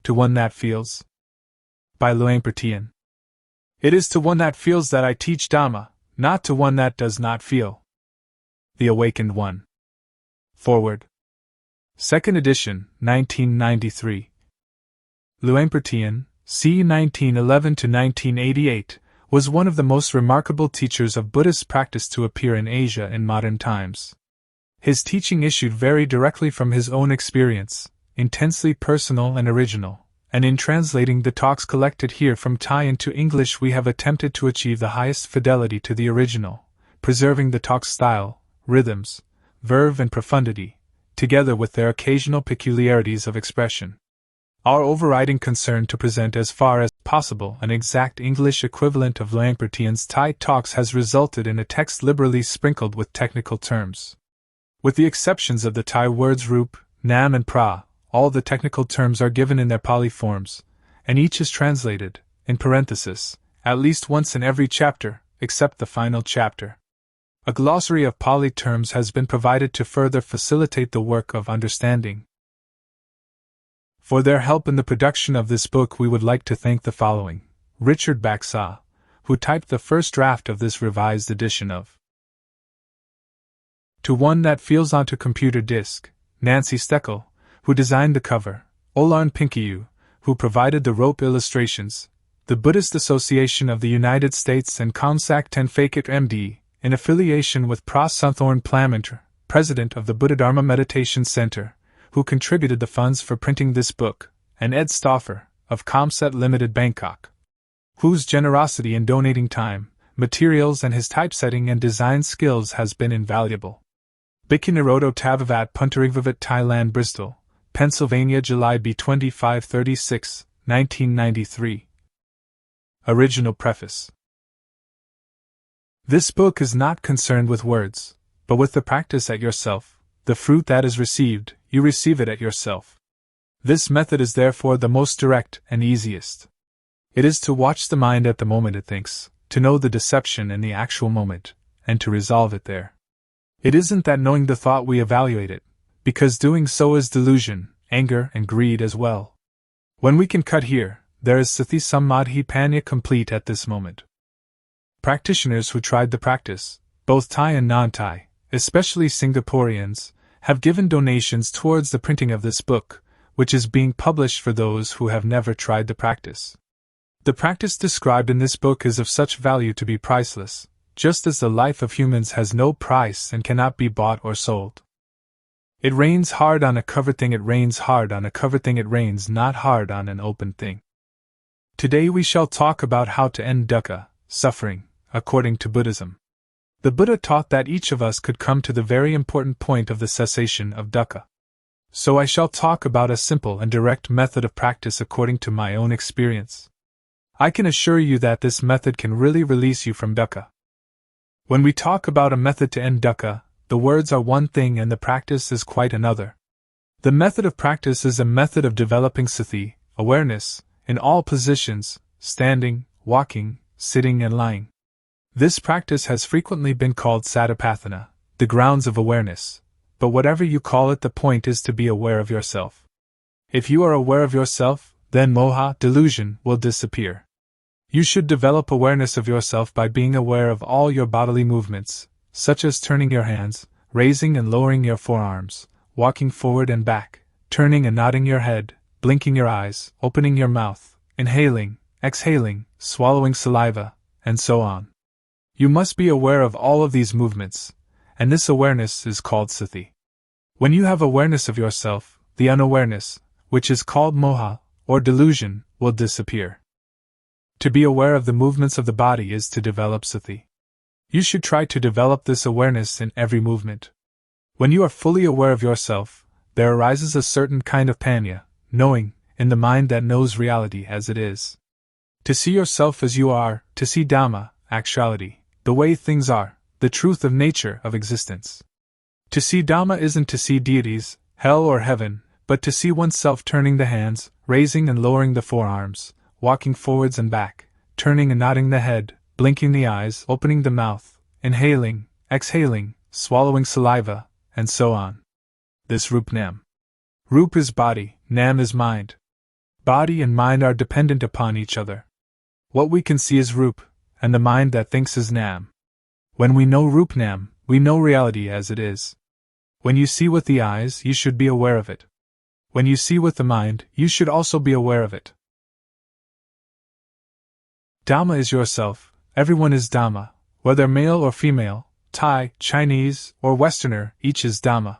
To one that feels. By Luangpor Teean. It is to one that feels that I teach Dharma, not to one that does not feel. The Awakened One. Foreword. 2nd edition, 1993. Luangpor Teean, c. 1911 to 1988, was one of the most remarkable teachers of Buddhist practice to appear in Asia in modern times. His teaching issued very directly from his own experience, intensely personal and original, and in translating the talks collected here from Thai into English we have attempted to achieve the highest fidelity to the original, preserving the talk's style, rhythms, verve and profundity, together with their occasional peculiarities of expression. Our overriding concern to present as far as possible an exact English equivalent of Luangpor Teean's Thai talks has resulted in a text liberally sprinkled with technical terms. With the exceptions of the Thai words rup, nam and pra, all the technical terms are given in their Pali forms, and each is translated, in parenthesis, at least once in every chapter, except the final chapter. A glossary of Pali terms has been provided to further facilitate the work of understanding. For their help in the production of this book we would like to thank the following: Richard Baksa, who typed the first draft of this revised edition of To One That Feels onto computer disk, Nancy Steckel, who designed the cover, Olarn Pinkiu, who provided the rope illustrations, the Buddhist Association of the United States and Kamsak Tenphakit MD, in affiliation with Pra Sunthorn Plaminter, president of the Buddha Dharma Meditation Center, who contributed the funds for printing this book, and Ed Stauffer, of Comset Limited Bangkok, whose generosity in donating time, materials and his typesetting and design skills has been invaluable. Bikinirodo Tavavat Puntarigvavat Thailand Bristol, Pennsylvania July B 2536, 1993. Original Preface. This book is not concerned with words, but with the practice at yourself. The fruit that is received, you receive it at yourself. This method is therefore the most direct and easiest. It is to watch the mind at the moment it thinks, to know the deception in the actual moment, and to resolve it there. It isn't that knowing the thought we evaluate it, because doing so is delusion, anger, and greed as well. When we can cut here, there is Sati Samadhi Panya complete at this moment. Practitioners who tried the practice, both Thai and non-Thai, especially Singaporeans, have given donations towards the printing of this book, which is being published for those who have never tried the practice. The practice described in this book is of such value to be priceless, just as the life of humans has no price and cannot be bought or sold. It rains hard on a covered thing, it rains hard on a covered thing, it rains not hard on an open thing. Today we shall talk about how to end dukkha, suffering, according to Buddhism. The Buddha taught that each of us could come to the very important point of the cessation of dukkha. So I shall talk about a simple and direct method of practice according to my own experience. I can assure you that this method can really release you from dukkha. When we talk about a method to end dukkha, the words are one thing and the practice is quite another. The method of practice is a method of developing sati, awareness, in all positions, standing, walking, sitting and lying. This practice has frequently been called satipatthana, the grounds of awareness, but whatever you call it, the point is to be aware of yourself. If you are aware of yourself, then moha, delusion, will disappear. You should develop awareness of yourself by being aware of all your bodily movements, such as turning your hands, raising and lowering your forearms, walking forward and back, turning and nodding your head, blinking your eyes, opening your mouth, inhaling, exhaling, swallowing saliva, and so on. You must be aware of all of these movements, and this awareness is called sati. When you have awareness of yourself, the unawareness, which is called moha, or delusion, will disappear. To be aware of the movements of the body is to develop sati. You should try to develop this awareness in every movement. When you are fully aware of yourself, there arises a certain kind of panya, knowing, in the mind that knows reality as it is. To see yourself as you are, to see Dhamma, actuality, the way things are, the truth of nature of existence. To see Dhamma isn't to see deities, hell or heaven, but to see oneself turning the hands, raising and lowering the forearms, walking forwards and back, turning and nodding the head, blinking the eyes, opening the mouth, inhaling, exhaling, swallowing saliva, and so on. This Rup Nam. Rup is body, Nam is mind. Body and mind are dependent upon each other. What we can see is Rup, and the mind that thinks is Nam. When we know Rup Nam, we know reality as it is. When you see with the eyes, you should be aware of it. When you see with the mind, you should also be aware of it. Dhamma is yourself. Everyone is Dhamma, whether male or female, Thai, Chinese, or Westerner, each is Dhamma.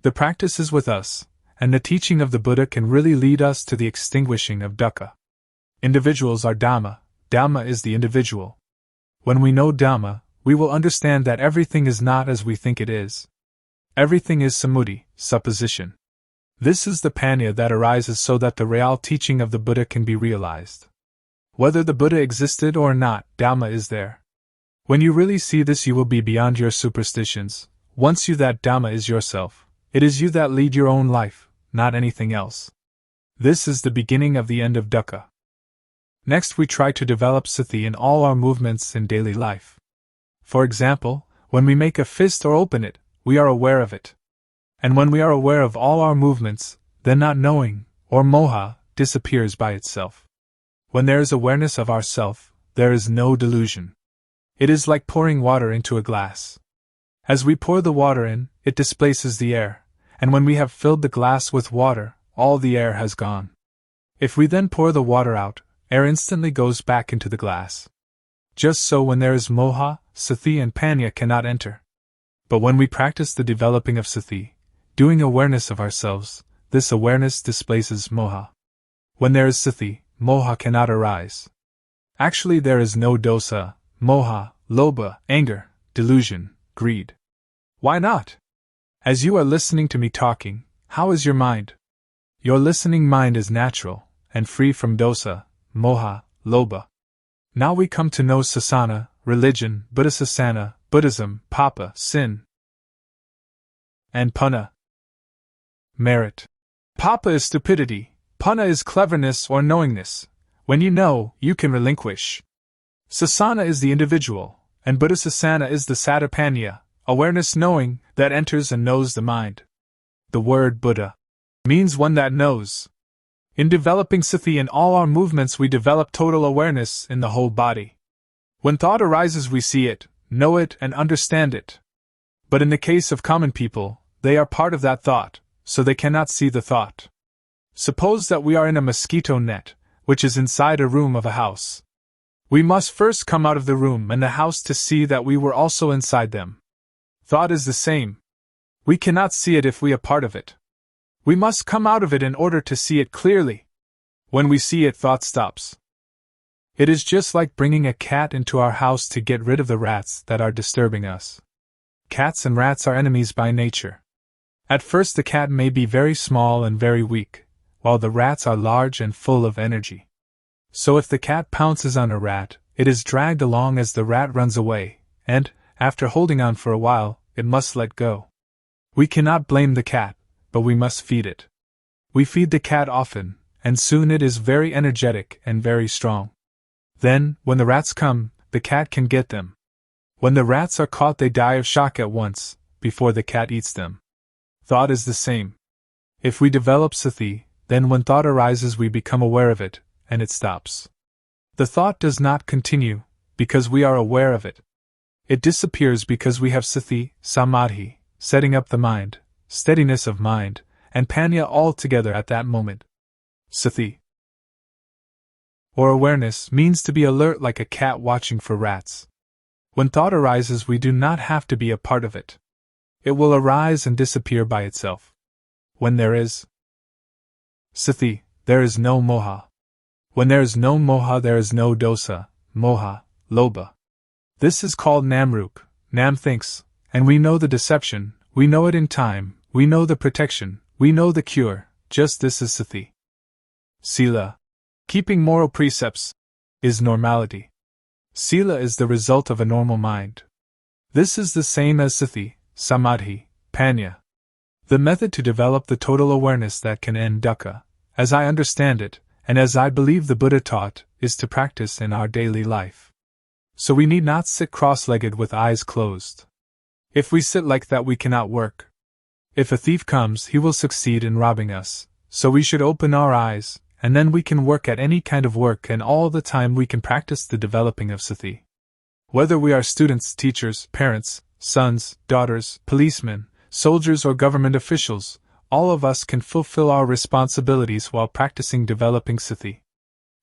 The practice is with us, and the teaching of the Buddha can really lead us to the extinguishing of dukkha. Individuals are Dhamma. Dhamma is the individual. When we know Dhamma, we will understand that everything is not as we think it is. Everything is samuti, supposition. This is the panya that arises so that the real teaching of the Buddha can be realized. Whether the Buddha existed or not, Dhamma is there. When you really see this, you will be beyond your superstitions. Once you that Dhamma is yourself, it is you that lead your own life, not anything else. This is the beginning of the end of dukkha. Next, we try to develop sati in all our movements in daily life. For example, when we make a fist or open it, we are aware of it. And when we are aware of all our movements, then not knowing, or moha, disappears by itself. When there is awareness of ourself, there is no delusion. It is like pouring water into a glass. As we pour the water in, it displaces the air, and when we have filled the glass with water, all the air has gone. If we then pour the water out, air instantly goes back into the glass. Just so when there is moha, sati and panya cannot enter. But when we practice the developing of sati, doing awareness of ourselves, this awareness displaces moha. When there is sati, moha cannot arise. Actually, there is no dosa, moha, lobha, anger, delusion, greed. Why not? As you are listening to me talking, how is your mind? Your listening mind is natural, and free from dosa, moha, lobha. Now we come to know sasana, religion, Buddhasasana, Buddhism, papa, sin, and punna, merit. Papa is stupidity, punna is cleverness or knowingness. When you know, you can relinquish. Sasana is the individual, and Buddhasasana is the satipanya, awareness knowing, that enters and knows the mind. The word Buddha means one that knows. In developing sati in all our movements, we develop total awareness in the whole body. When thought arises, we see it, know it, and understand it. But in the case of common people, they are part of that thought, so they cannot see the thought. Suppose that we are in a mosquito net, which is inside a room of a house. We must first come out of the room and the house to see that we were also inside them. Thought is the same. We cannot see it if we are part of it. We must come out of it in order to see it clearly. When we see it, thought stops. It is just like bringing a cat into our house to get rid of the rats that are disturbing us. Cats and rats are enemies by nature. At first the cat may be very small and very weak, while the rats are large and full of energy. So if the cat pounces on a rat, it is dragged along as the rat runs away, and, after holding on for a while, it must let go. We cannot blame the cat, but we must feed it. We feed the cat often, and soon it is very energetic and very strong. Then, when the rats come, the cat can get them. When the rats are caught, they die of shock at once, before the cat eats them. Thought is the same. If we develop sati, then when thought arises we become aware of it, and it stops. The thought does not continue, because we are aware of it. It disappears because we have sati, samadhi, setting up the mind, steadiness of mind, and panya all together at that moment. Sati, or awareness, means to be alert like a cat watching for rats. When thought arises, we do not have to be a part of it. It will arise and disappear by itself. When there is sati, there is no moha. When there is no moha, there is no dosa, moha, lobha. This is called namrup. Nam thinks, and we know the deception, we know it in time, we know the protection, we know the cure, just this is sati. Sila, keeping moral precepts, is normality. Sila is the result of a normal mind. This is the same as sati, samadhi, panya. The method to develop the total awareness that can end dukkha, as I understand it, and as I believe the Buddha taught, is to practice in our daily life. So we need not sit cross-legged with eyes closed. If we sit like that, we cannot work. If a thief comes, he will succeed in robbing us, so we should open our eyes, and then we can work at any kind of work, and all the time we can practice the developing of sati. Whether we are students, teachers, parents, sons, daughters, policemen, soldiers or government officials, all of us can fulfill our responsibilities while practicing developing sati.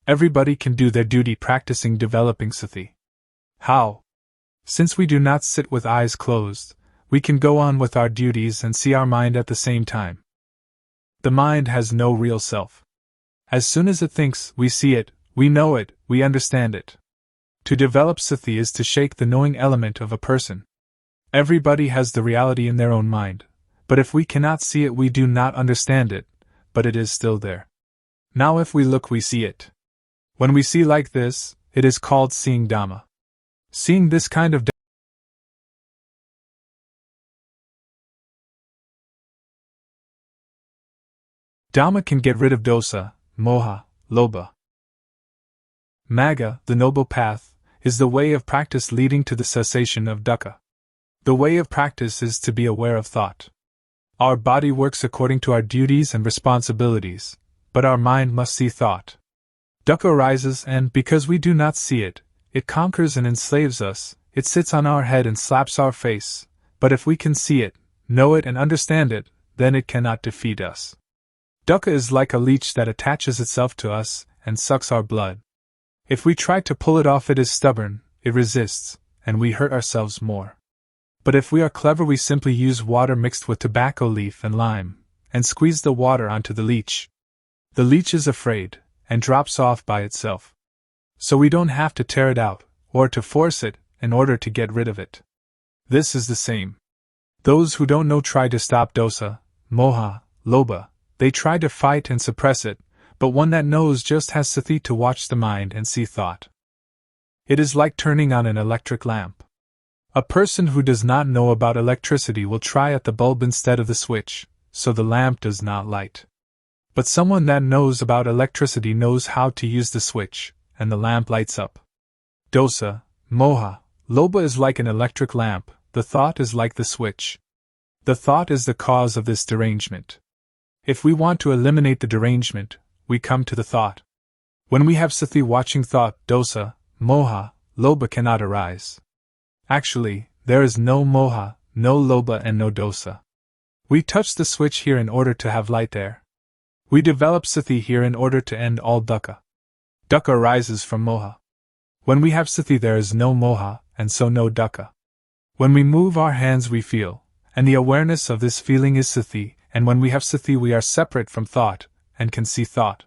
Everybody can do their duty practicing developing sati. How? Since we do not sit with eyes closed, we can go on with our duties and see our mind at the same time. The mind has no real self. As soon as it thinks, we see it, we know it, we understand it. To develop sati is to shake the knowing element of a person. Everybody has the reality in their own mind, but if we cannot see it, we do not understand it, but it is still there. Now if we look, we see it. When we see like this, it is called seeing Dhamma. Seeing this kind of Dhamma can get rid of dosa, moha, lobha. Magga, the noble path, is the way of practice leading to the cessation of dukkha. The way of practice is to be aware of thought. Our body works according to our duties and responsibilities, but our mind must see thought. Dukkha arises, and because we do not see it, it conquers and enslaves us, it sits on our head and slaps our face, but if we can see it, know it and understand it, then it cannot defeat us. Dukkha is like a leech that attaches itself to us and sucks our blood. If we try to pull it off, it is stubborn, it resists, and we hurt ourselves more. But if we are clever, we simply use water mixed with tobacco leaf and lime, and squeeze the water onto the leech. The leech is afraid, and drops off by itself. So we don't have to tear it out, or to force it, in order to get rid of it. This is the same. Those who don't know try to stop dosa, moha, lobha, they try to fight and suppress it, but one that knows just has sati to watch the mind and see thought. It is like turning on an electric lamp. A person who does not know about electricity will try at the bulb instead of the switch, so the lamp does not light. But someone that knows about electricity knows how to use the switch, and the lamp lights up. Dosa, moha, lobha is like an electric lamp, the thought is like the switch. The thought is the cause of this derangement. If we want to eliminate the derangement, we come to the thought. When we have sati watching thought, dosa, moha, lobha cannot arise. Actually, there is no moha, no lobha and no dosa. We touch the switch here in order to have light there. We develop sati here in order to end all dukkha. Dukkha arises from moha. When we have sati, there is no moha, and so no dukkha. When we move our hands, we feel, and the awareness of this feeling is sati, and when we have sati, we are separate from thought, and can see thought.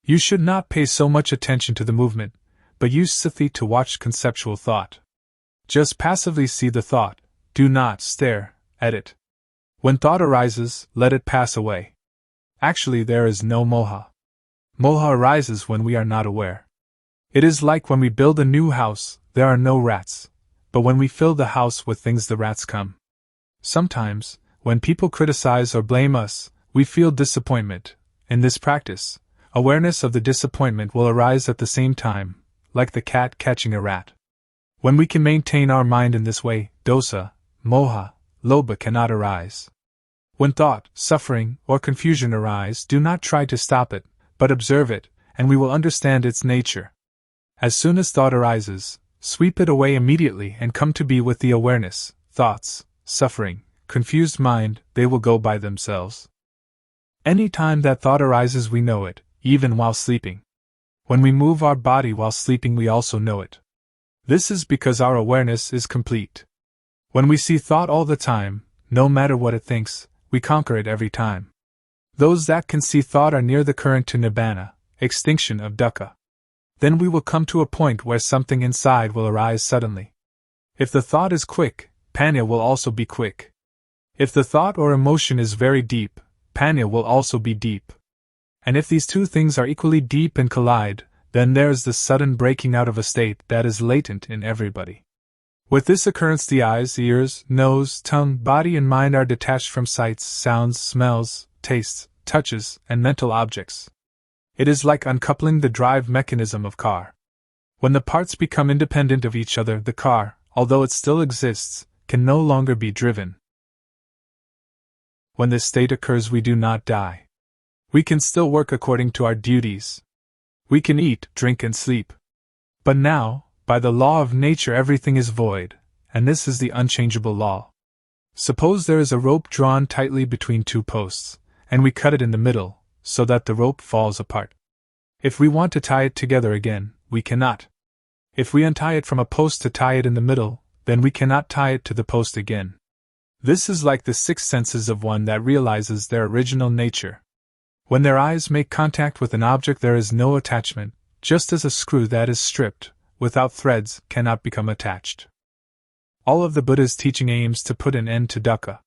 You should not pay so much attention to the movement, but use sati to watch conceptual thought. Just passively see the thought, do not stare at it. When thought arises, let it pass away. Actually, there is no moha. Moha arises when we are not aware. It is like when we build a new house, there are no rats, but when we fill the house with things, the rats come. Sometimes, when people criticize or blame us, we feel disappointment. In this practice, awareness of the disappointment will arise at the same time, like the cat catching a rat. When we can maintain our mind in this way, dosa, moha, lobha cannot arise. When thought, suffering, or confusion arise, do not try to stop it, but observe it, and we will understand its nature. As soon as thought arises, sweep it away immediately and come to be with the awareness, thoughts, suffering, confused mind, they will go by themselves. Any time that thought arises, we know it, even while sleeping. When we move our body while sleeping, we also know it. This is because our awareness is complete. When we see thought all the time, no matter what it thinks, we conquer it every time. Those that can see thought are near the current to nibbana, extinction of dukkha. Then we will come to a point where something inside will arise suddenly. If the thought is quick, panya will also be quick. If the thought or emotion is very deep, panya will also be deep. And if these two things are equally deep and collide, then there is the sudden breaking out of a state that is latent in everybody. With this occurrence, the eyes, ears, nose, tongue, body, and mind are detached from sights, sounds, smells, tastes, touches, and mental objects. It is like uncoupling the drive mechanism of car. When the parts become independent of each other, the car, although it still exists, can no longer be driven. When this state occurs, we do not die. We can still work according to our duties. We can eat, drink, and sleep. But now, by the law of nature, everything is void, and this is the unchangeable law. Suppose there is a rope drawn tightly between two posts, and we cut it in the middle, so that the rope falls apart. If we want to tie it together again, we cannot. If we untie it from a post to tie it in the middle, then we cannot tie it to the post again. This is like the six senses of one that realizes their original nature. When their eyes make contact with an object, there is no attachment, just as a screw that is stripped, without threads, cannot become attached. All of the Buddha's teaching aims to put an end to dukkha.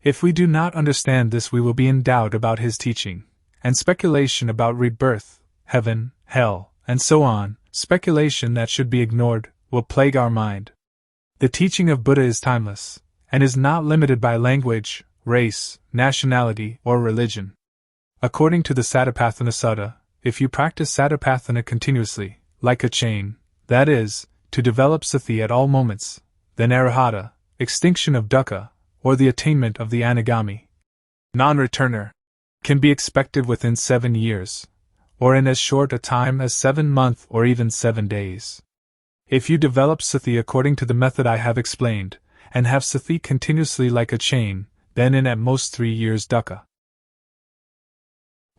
If we do not understand this, we will be in doubt about his teaching, and speculation about rebirth, heaven, hell, and so on, speculation that should be ignored, will plague our mind. The teaching of Buddha is timeless, and is not limited by language, race, nationality, or religion. According to the Satipatthana Sutta, if you practice Satipatthana continuously, like a chain, that is, to develop sati at all moments, then arahata, extinction of dukkha, or the attainment of the anagami, non-returner, can be expected within 7 years, or in as short a time as 7 months or even 7 days. If you develop sati according to the method I have explained, and have sati continuously like a chain, then in at most 3 years dukkha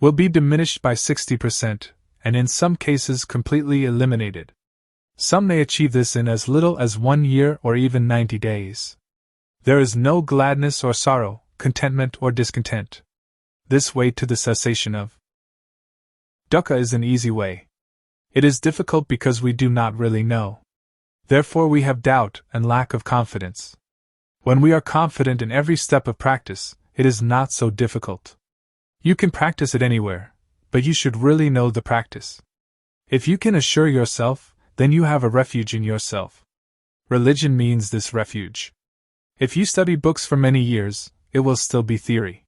will be diminished by 60%, and in some cases completely eliminated. Some may achieve this in as little as 1 year or even 90 days. There is no gladness or sorrow, contentment or discontent. This way to the cessation of dukkha is an easy way. It is difficult because we do not really know. Therefore we have doubt and lack of confidence. When we are confident in every step of practice, it is not so difficult. You can practice it anywhere, but you should really know the practice. If you can assure yourself, then you have a refuge in yourself. Religion means this refuge. If you study books for many years, it will still be theory.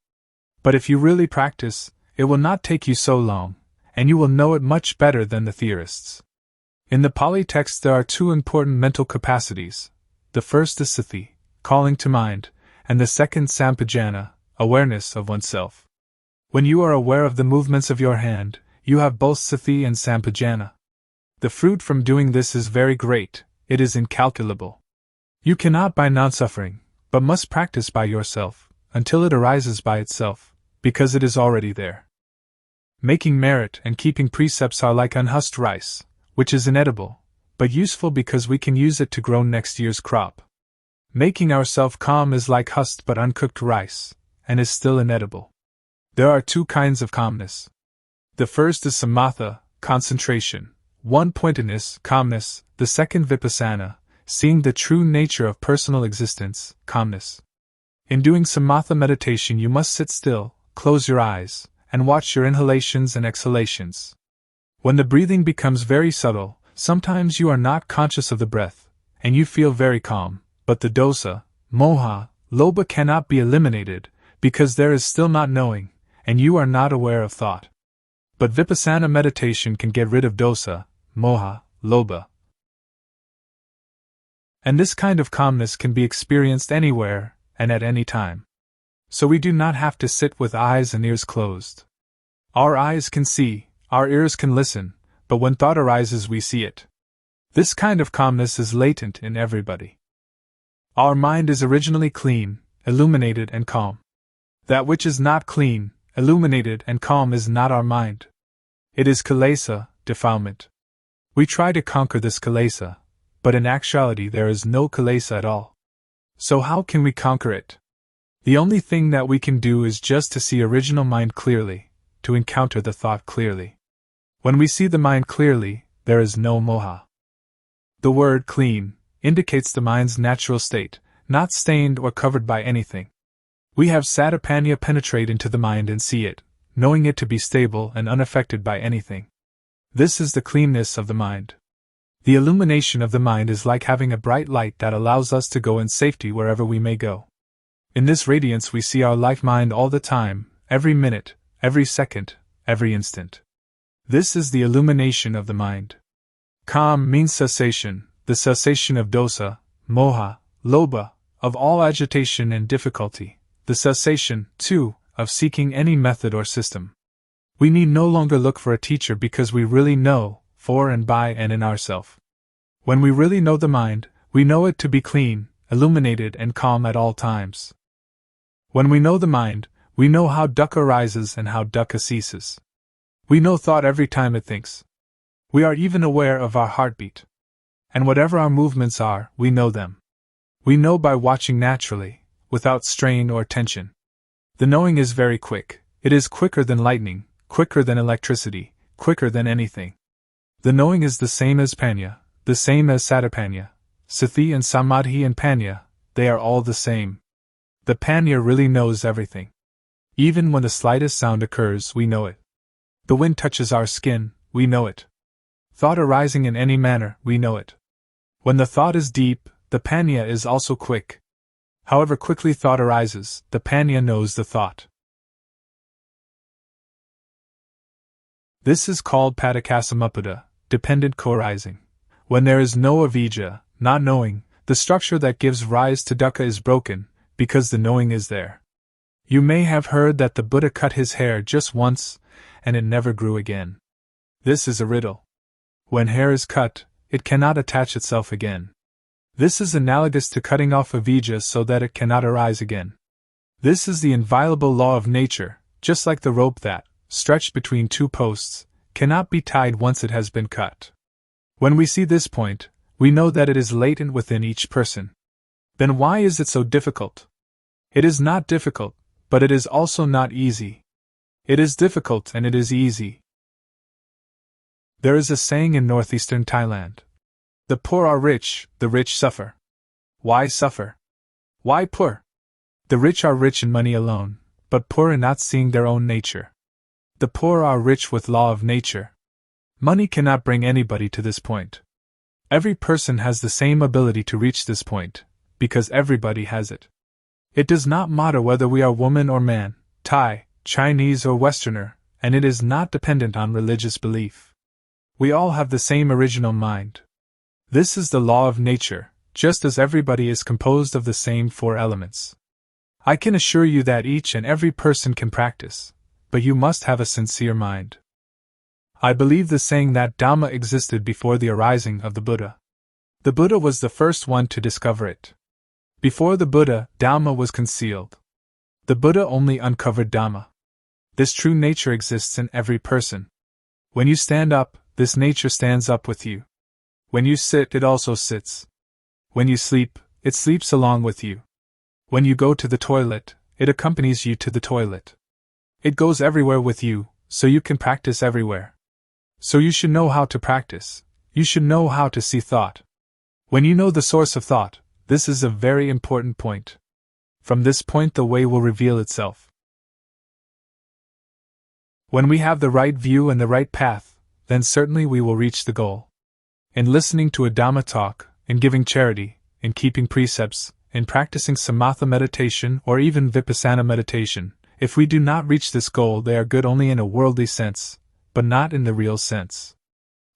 But if you really practice, it will not take you so long, and you will know it much better than the theorists. In the Pali text there are 2 important mental capacities. The first is sati, calling to mind, and the second sampajana, awareness of oneself. When you are aware of the movements of your hand, you have both sati and sampajana. The fruit from doing this is very great, it is incalculable. You cannot buy non-suffering, but must practice by yourself, until it arises by itself, because it is already there. Making merit and keeping precepts are like unhusked rice, which is inedible, but useful because we can use it to grow next year's crop. Making ourselves calm is like husked but uncooked rice, and is still inedible. There are 2 kinds of calmness. The first is samatha, concentration, one-pointedness, calmness, the second vipassana, seeing the true nature of personal existence, calmness. In doing samatha meditation you must sit still, close your eyes, and watch your inhalations and exhalations. When the breathing becomes very subtle, sometimes you are not conscious of the breath, and you feel very calm, but the dosa, moha, lobha cannot be eliminated, because there is still not knowing, and you are not aware of thought. But vipassana meditation can get rid of dosa, moha, lobha. And this kind of calmness can be experienced anywhere, and at any time. So we do not have to sit with eyes and ears closed. Our eyes can see, our ears can listen, but when thought arises we see it. This kind of calmness is latent in everybody. Our mind is originally clean, illuminated and calm. That which is not clean, illuminated and calm is not our mind. It is kilesa, defilement. We try to conquer this kilesa, but in actuality there is no kilesa at all. So how can we conquer it? The only thing that we can do is just to see original mind clearly, to encounter the thought clearly. When we see the mind clearly, there is no moha. The word clean indicates the mind's natural state, not stained or covered by anything. We have satipanya penetrate into the mind and see it, knowing it to be stable and unaffected by anything. This is the cleanness of the mind. The illumination of the mind is like having a bright light that allows us to go in safety wherever we may go. In this radiance we see our life mind all the time, every minute, every second, every instant. This is the illumination of the mind. Calm means cessation, the cessation of dosa, moha, lobha, of all agitation and difficulty. The cessation, too, of seeking any method or system. We need no longer look for a teacher because we really know, for and by and in ourself. When we really know the mind, we know it to be clean, illuminated and calm at all times. When we know the mind, we know how dukkha rises and how dukkha ceases. We know thought every time it thinks. We are even aware of our heartbeat. And whatever our movements are, we know them. We know by watching naturally, without strain or tension. The knowing is very quick. It is quicker than lightning, quicker than electricity, quicker than anything. The knowing is the same as panya, the same as satipanya, sati and samadhi and panya, they are all the same. The panya really knows everything. Even when the slightest sound occurs, we know it. The wind touches our skin, we know it. Thought arising in any manner, we know it. When the thought is deep, the panya is also quick. However quickly thought arises, the panya knows the thought. This is called padakasamuppada, dependent co-arising. When there is no avijja, not knowing, the structure that gives rise to dukkha is broken, because the knowing is there. You may have heard that the Buddha cut his hair just once, and it never grew again. This is a riddle. When hair is cut, it cannot attach itself again. This is analogous to cutting off avijja so that it cannot arise again. This is the inviolable law of nature, just like the rope that, stretched between two posts, cannot be tied once it has been cut. When we see this point, we know that it is latent within each person. Then why is it so difficult? It is not difficult, but it is also not easy. It is difficult and it is easy. There is a saying in northeastern Thailand. The poor are rich, the rich suffer. Why suffer? Why poor? The rich are rich in money alone, but poor in not seeing their own nature. The poor are rich with law of nature. Money cannot bring anybody to this point. Every person has the same ability to reach this point, because everybody has it. It does not matter whether we are woman or man, Thai, Chinese or Westerner, and it is not dependent on religious belief. We all have the same original mind. This is the law of nature, just as everybody is composed of the same four elements. I can assure you that each and every person can practice, but you must have a sincere mind. I believe the saying that Dhamma existed before the arising of the Buddha. The Buddha was the first one to discover it. Before the Buddha, Dhamma was concealed. The Buddha only uncovered Dhamma. This true nature exists in every person. When you stand up, this nature stands up with you. When you sit, it also sits. When you sleep, it sleeps along with you. When you go to the toilet, it accompanies you to the toilet. It goes everywhere with you, so you can practice everywhere. So you should know how to practice. You should know how to see thought. When you know the source of thought, this is a very important point. From this point the way will reveal itself. When we have the right view and the right path, then certainly we will reach the goal. In listening to a Dhamma talk, in giving charity, in keeping precepts, in practicing Samatha meditation or even Vipassana meditation, if we do not reach this goal, they are good only in a worldly sense, but not in the real sense.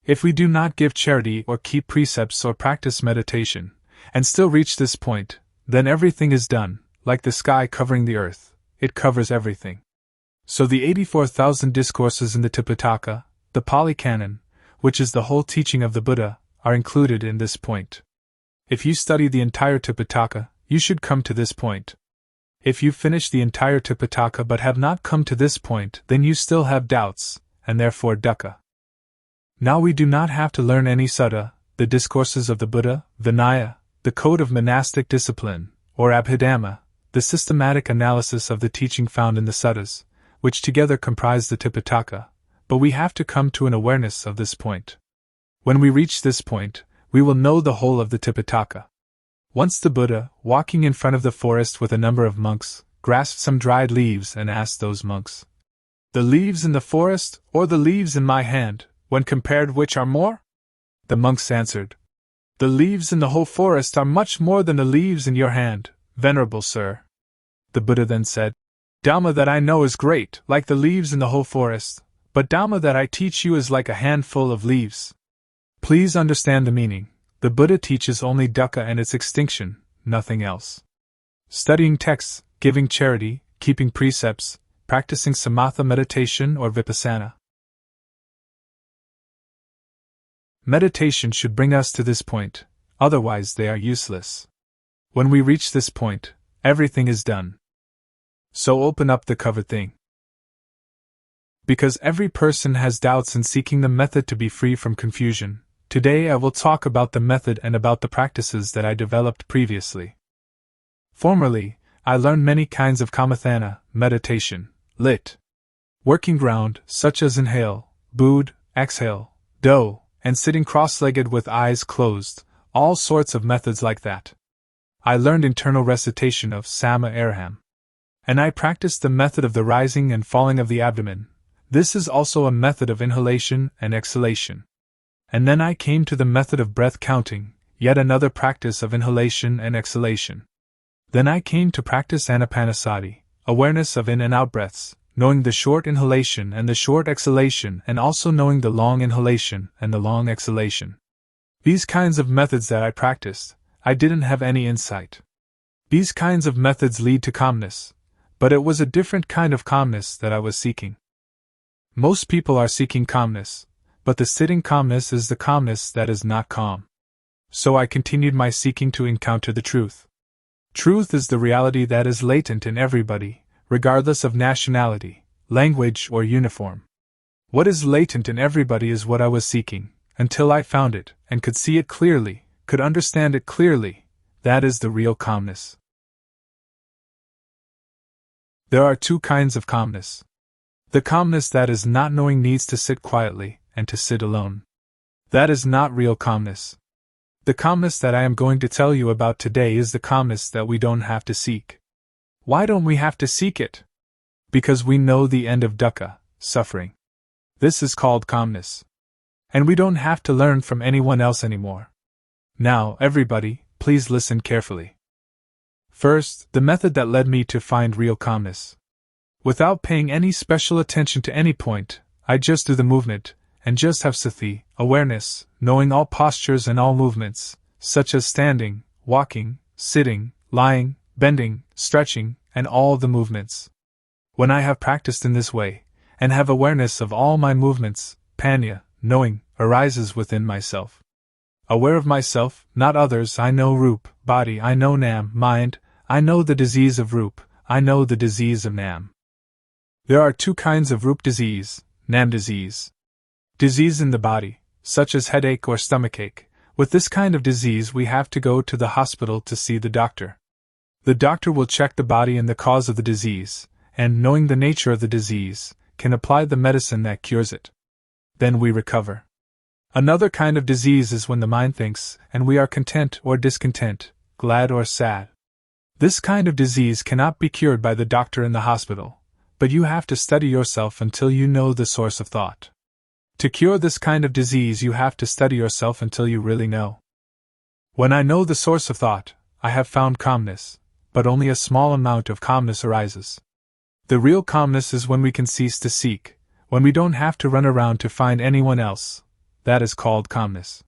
If we do not give charity or keep precepts or practice meditation, and still reach this point, then everything is done, like the sky covering the earth, it covers everything. So the 84,000 discourses in the Tipitaka, the Pali Canon, which is the whole teaching of the Buddha, are included in this point. If you study the entire Tipitaka, you should come to this point. If you finish the entire Tipitaka but have not come to this point, then you still have doubts, and therefore dukkha. Now we do not have to learn any sutta, the discourses of the Buddha, Vinaya, the code of monastic discipline, or Abhidhamma, the systematic analysis of the teaching found in the suttas, which together comprise the Tipitaka, but we have to come to an awareness of this point. When we reach this point, we will know the whole of the Tipitaka. Once the Buddha, walking in front of the forest with a number of monks, grasped some dried leaves and asked those monks, "The leaves in the forest, or the leaves in my hand, when compared which are more?" The monks answered, "The leaves in the whole forest are much more than the leaves in your hand, venerable sir." The Buddha then said, "Dhamma that I know is great, like the leaves in the whole forest, but Dhamma that I teach you is like a handful of leaves." Please understand the meaning. The Buddha teaches only dukkha and its extinction, nothing else. Studying texts, giving charity, keeping precepts, practicing Samatha meditation or Vipassana. Meditation should bring us to this point, otherwise they are useless. When we reach this point, everything is done. So open up the covered thing. Because every person has doubts in seeking the method to be free from confusion, today I will talk about the method and about the practices that I developed previously. Formerly, I learned many kinds of Kamathana, meditation, lit. Working ground, such as inhale, bood, exhale, do, and sitting cross-legged with eyes closed, all sorts of methods like that. I learned internal recitation of Sama Arham. And I practiced the method of the rising and falling of the abdomen. This is also a method of inhalation and exhalation. And then I came to the method of breath counting, yet another practice of inhalation and exhalation. Then I came to practice anapanasati, awareness of in and out breaths, knowing the short inhalation and the short exhalation and also knowing the long inhalation and the long exhalation. These kinds of methods that I practiced, I didn't have any insight. These kinds of methods lead to calmness, but it was a different kind of calmness that I was seeking. Most people are seeking calmness, but the sitting calmness is the calmness that is not calm. So I continued my seeking to encounter the truth. Truth is the reality that is latent in everybody, regardless of nationality, language, or uniform. What is latent in everybody is what I was seeking, until I found it, and could see it clearly, could understand it clearly. That is the real calmness. There are two kinds of calmness. The calmness that is not knowing needs to sit quietly, and to sit alone. That is not real calmness. The calmness that I am going to tell you about today is the calmness that we don't have to seek. Why don't we have to seek it? Because we know the end of dukkha, suffering. This is called calmness. And we don't have to learn from anyone else anymore. Now, everybody, please listen carefully. First, the method that led me to find real calmness. Without paying any special attention to any point, I just do the movement, and just have sati, awareness, knowing all postures and all movements, such as standing, walking, sitting, lying, bending, stretching, and all the movements. When I have practiced in this way, and have awareness of all my movements, panya, knowing, arises within myself. Aware of myself, not others, I know Rup, body, I know Nam, mind, I know the disease of Rup, I know the disease of Nam. There are two kinds of Rup disease, Nam disease. Disease in the body, such as headache or stomachache. With this kind of disease we have to go to the hospital to see the doctor. The doctor will check the body and the cause of the disease, and knowing the nature of the disease, can apply the medicine that cures it. Then we recover. Another kind of disease is when the mind thinks, and we are content or discontent, glad or sad. This kind of disease cannot be cured by the doctor in the hospital, but you have to study yourself until you know the source of thought. To cure this kind of disease you have to study yourself until you really know. When I know the source of thought, I have found calmness, but only a small amount of calmness arises. The real calmness is when we can cease to seek, when we don't have to run around to find anyone else. That is called calmness.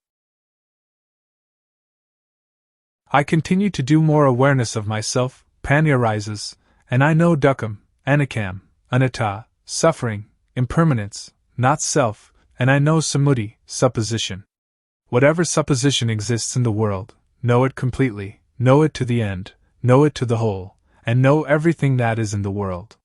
I continue to do more awareness of myself, panya arises, and I know dukkham, anicam, anatta, suffering, impermanence, not self, and I know samudhi, supposition. Whatever supposition exists in the world, know it completely, know it to the end, know it to the whole, and know everything that is in the world.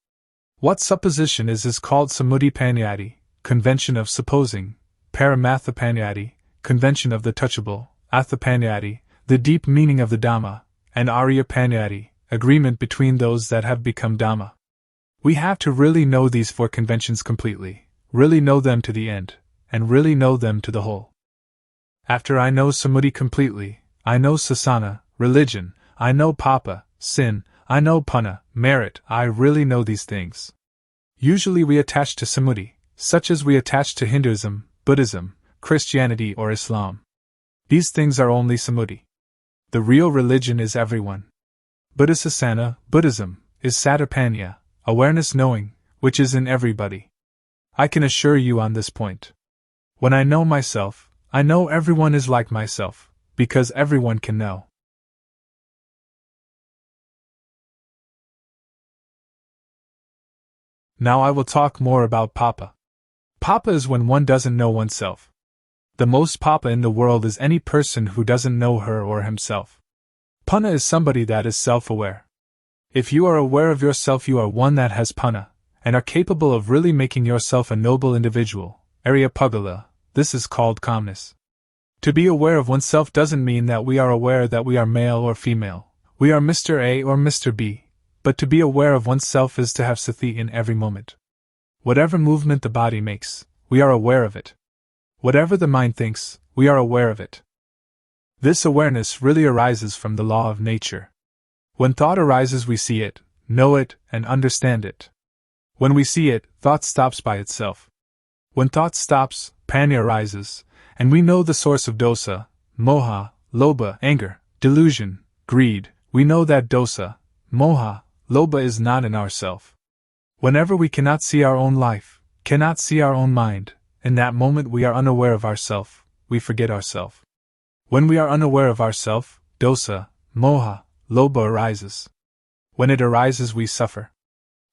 What supposition is called samudhi panyati, convention of supposing, paramatha panyati, convention of the touchable, atha panyati, the deep meaning of the Dhamma, and arya panyati, agreement between those that have become Dhamma. We have to really know these four conventions completely, really know them to the end, and really know them to the whole. After I know samudhi completely, I know sasana, religion, I know papa, sin, I know punna, merit, I really know these things. Usually we attach to samudhi, such as we attach to Hinduism, Buddhism, Christianity or Islam. These things are only samudhi. The real religion is everyone. Buddhisasana, Buddhism, is satirpanya, awareness knowing, which is in everybody. I can assure you on this point. When I know myself, I know everyone is like myself, because everyone can know. Now I will talk more about Papa. Papa is when one doesn't know oneself. The most Papa in the world is any person who doesn't know her or himself. Panna is somebody that is self-aware. If you are aware of yourself, you are one that has Panna, and are capable of really making yourself a noble individual. Arya Pugala, this is called calmness. To be aware of oneself doesn't mean that we are aware that we are male or female, we are Mr. A or Mr. B, but to be aware of oneself is to have sati in every moment. Whatever movement the body makes, we are aware of it. Whatever the mind thinks, we are aware of it. This awareness really arises from the law of nature. When thought arises, we see it, know it, and understand it. When we see it, thought stops by itself. When thought stops, panya arises, and we know the source of dosa, moha, lobha, anger, delusion, greed. We know that dosa, moha, lobha is not in ourself. Whenever we cannot see our own life, cannot see our own mind, in that moment we are unaware of ourself, we forget ourself. When we are unaware of ourself, dosa, moha, lobha arises. When it arises, we suffer.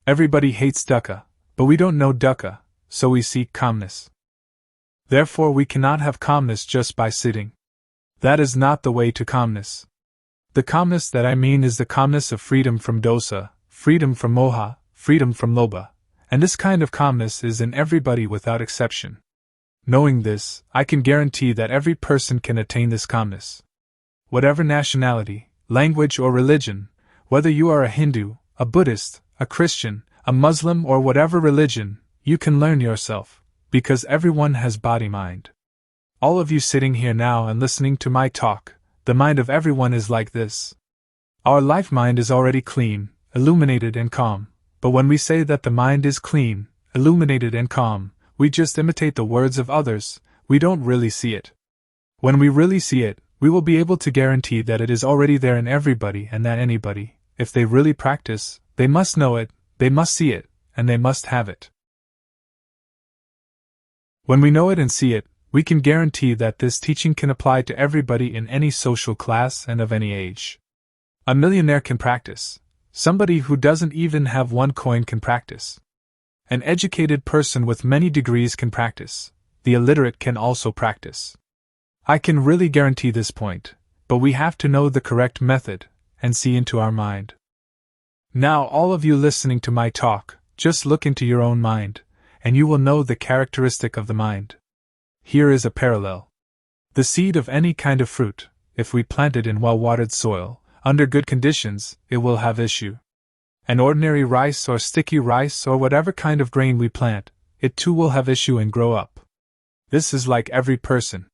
Everybody hates dukkha, but we don't know dukkha, so we seek calmness. Therefore we cannot have calmness just by sitting. That is not the way to calmness. The calmness that I mean is the calmness of freedom from dosa, freedom from moha, freedom from lobha, and this kind of calmness is in everybody without exception. Knowing this, I can guarantee that every person can attain this calmness. Whatever nationality, language or religion, whether you are a Hindu, a Buddhist, a Christian, a Muslim or whatever religion, you can learn yourself, because everyone has body-mind. All of you sitting here now and listening to my talk, the mind of everyone is like this. Our life mind is already clean, illuminated and calm, but when we say that the mind is clean, illuminated and calm, we just imitate the words of others, we don't really see it. When we really see it, we will be able to guarantee that it is already there in everybody and that anybody, if they really practice, they must know it, they must see it, and they must have it. When we know it and see it, we can guarantee that this teaching can apply to everybody in any social class and of any age. A millionaire can practice. Somebody who doesn't even have one coin can practice. An educated person with many degrees can practice. The illiterate can also practice. I can really guarantee this point, but we have to know the correct method and see into our mind. Now, all of you listening to my talk, just look into your own mind, and you will know the characteristic of the mind. Here is a parallel. The seed of any kind of fruit, if we plant it in well-watered soil, under good conditions, it will have issue. An ordinary rice or sticky rice or whatever kind of grain we plant, it too will have issue and grow up. This is like every person.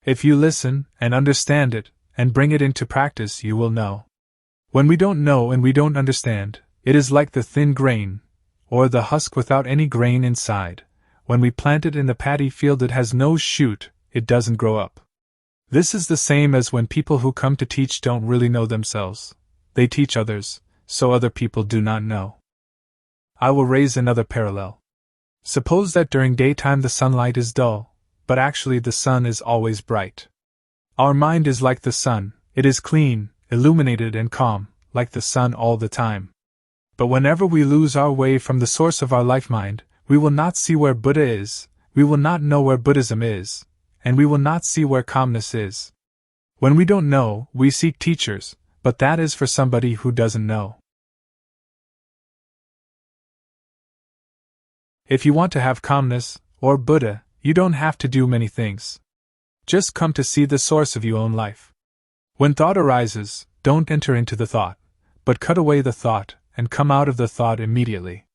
If you listen and understand it, and bring it into practice, you will know. When we don't know and we don't understand, it is like the thin grain, or the husk without any grain inside. When we plant it in the paddy field, it has no shoot, it doesn't grow up. This is the same as when people who come to teach don't really know themselves. They teach others, so other people do not know. I will raise another parallel. Suppose that during daytime the sunlight is dull, but actually the sun is always bright. Our mind is like the sun, it is clean, illuminated and calm, like the sun all the time. But whenever we lose our way from the source of our life mind, we will not see where Buddha is, we will not know where Buddhism is, and we will not see where calmness is. When we don't know, we seek teachers, but that is for somebody who doesn't know. If you want to have calmness, or Buddha, you don't have to do many things. Just come to see the source of your own life. When thought arises, don't enter into the thought, but cut away the thought, and come out of the thought immediately.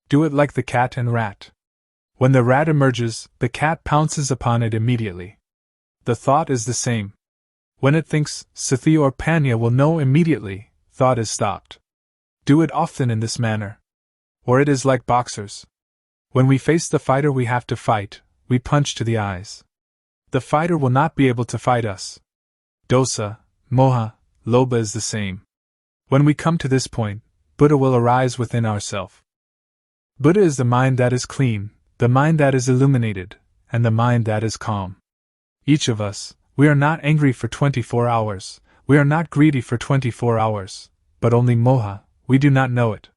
Do it like the cat and rat. When the rat emerges, the cat pounces upon it immediately. The thought is the same. When it thinks, sati or panya will know immediately, thought is stopped. Do it often in this manner. Or it is like boxers. When we face the fighter we have to fight, we punch to the eyes. The fighter will not be able to fight us. Dosa, moha, lobha is the same. When we come to this point, Buddha will arise within ourself. Buddha is the mind that is clean, the mind that is illuminated, and the mind that is calm. Each of us, we are not angry for 24 hours, we are not greedy for 24 hours, but only moha, we do not know it.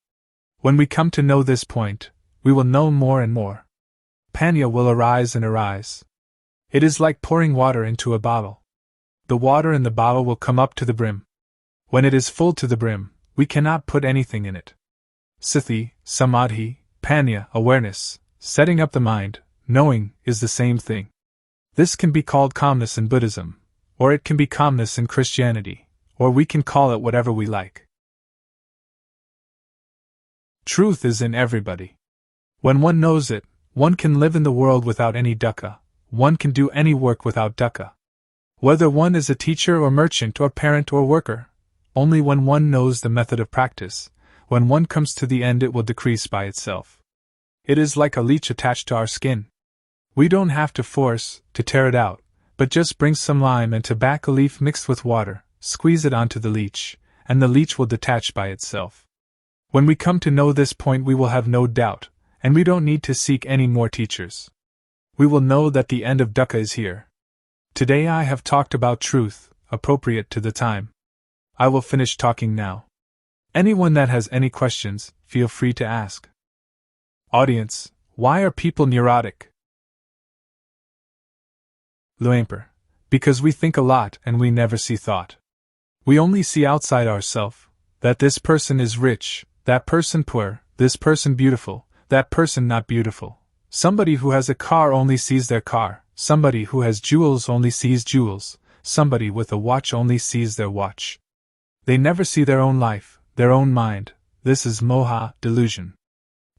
When we come to know this point, we will know more and more. Panya will arise and arise. It is like pouring water into a bottle. The water in the bottle will come up to the brim. When it is full to the brim, we cannot put anything in it. Sati, Samadhi, Panya, awareness, setting up the mind, knowing, is the same thing. This can be called calmness in Buddhism, or it can be calmness in Christianity, or we can call it whatever we like. Truth is in everybody. When one knows it, one can live in the world without any dukkha, one can do any work without dukkha. Whether one is a teacher or merchant or parent or worker, only when one knows the method of practice, when one comes to the end it will decrease by itself. It is like a leech attached to our skin. We don't have to force, to tear it out, but just bring some lime and tobacco leaf mixed with water, squeeze it onto the leech, and the leech will detach by itself. When we come to know this point we will have no doubt, and we don't need to seek any more teachers. We will know that the end of dukkha is here. Today I have talked about truth, appropriate to the time. I will finish talking now. Anyone that has any questions, feel free to ask. Audience, why are people neurotic? Luangpor, because we think a lot and we never see thought. We only see outside ourselves, that this person is rich, that person poor, this person beautiful, that person not beautiful. Somebody who has a car only sees their car, somebody who has jewels only sees jewels, somebody with a watch only sees their watch. They never see their own life, their own mind. This is moha, delusion.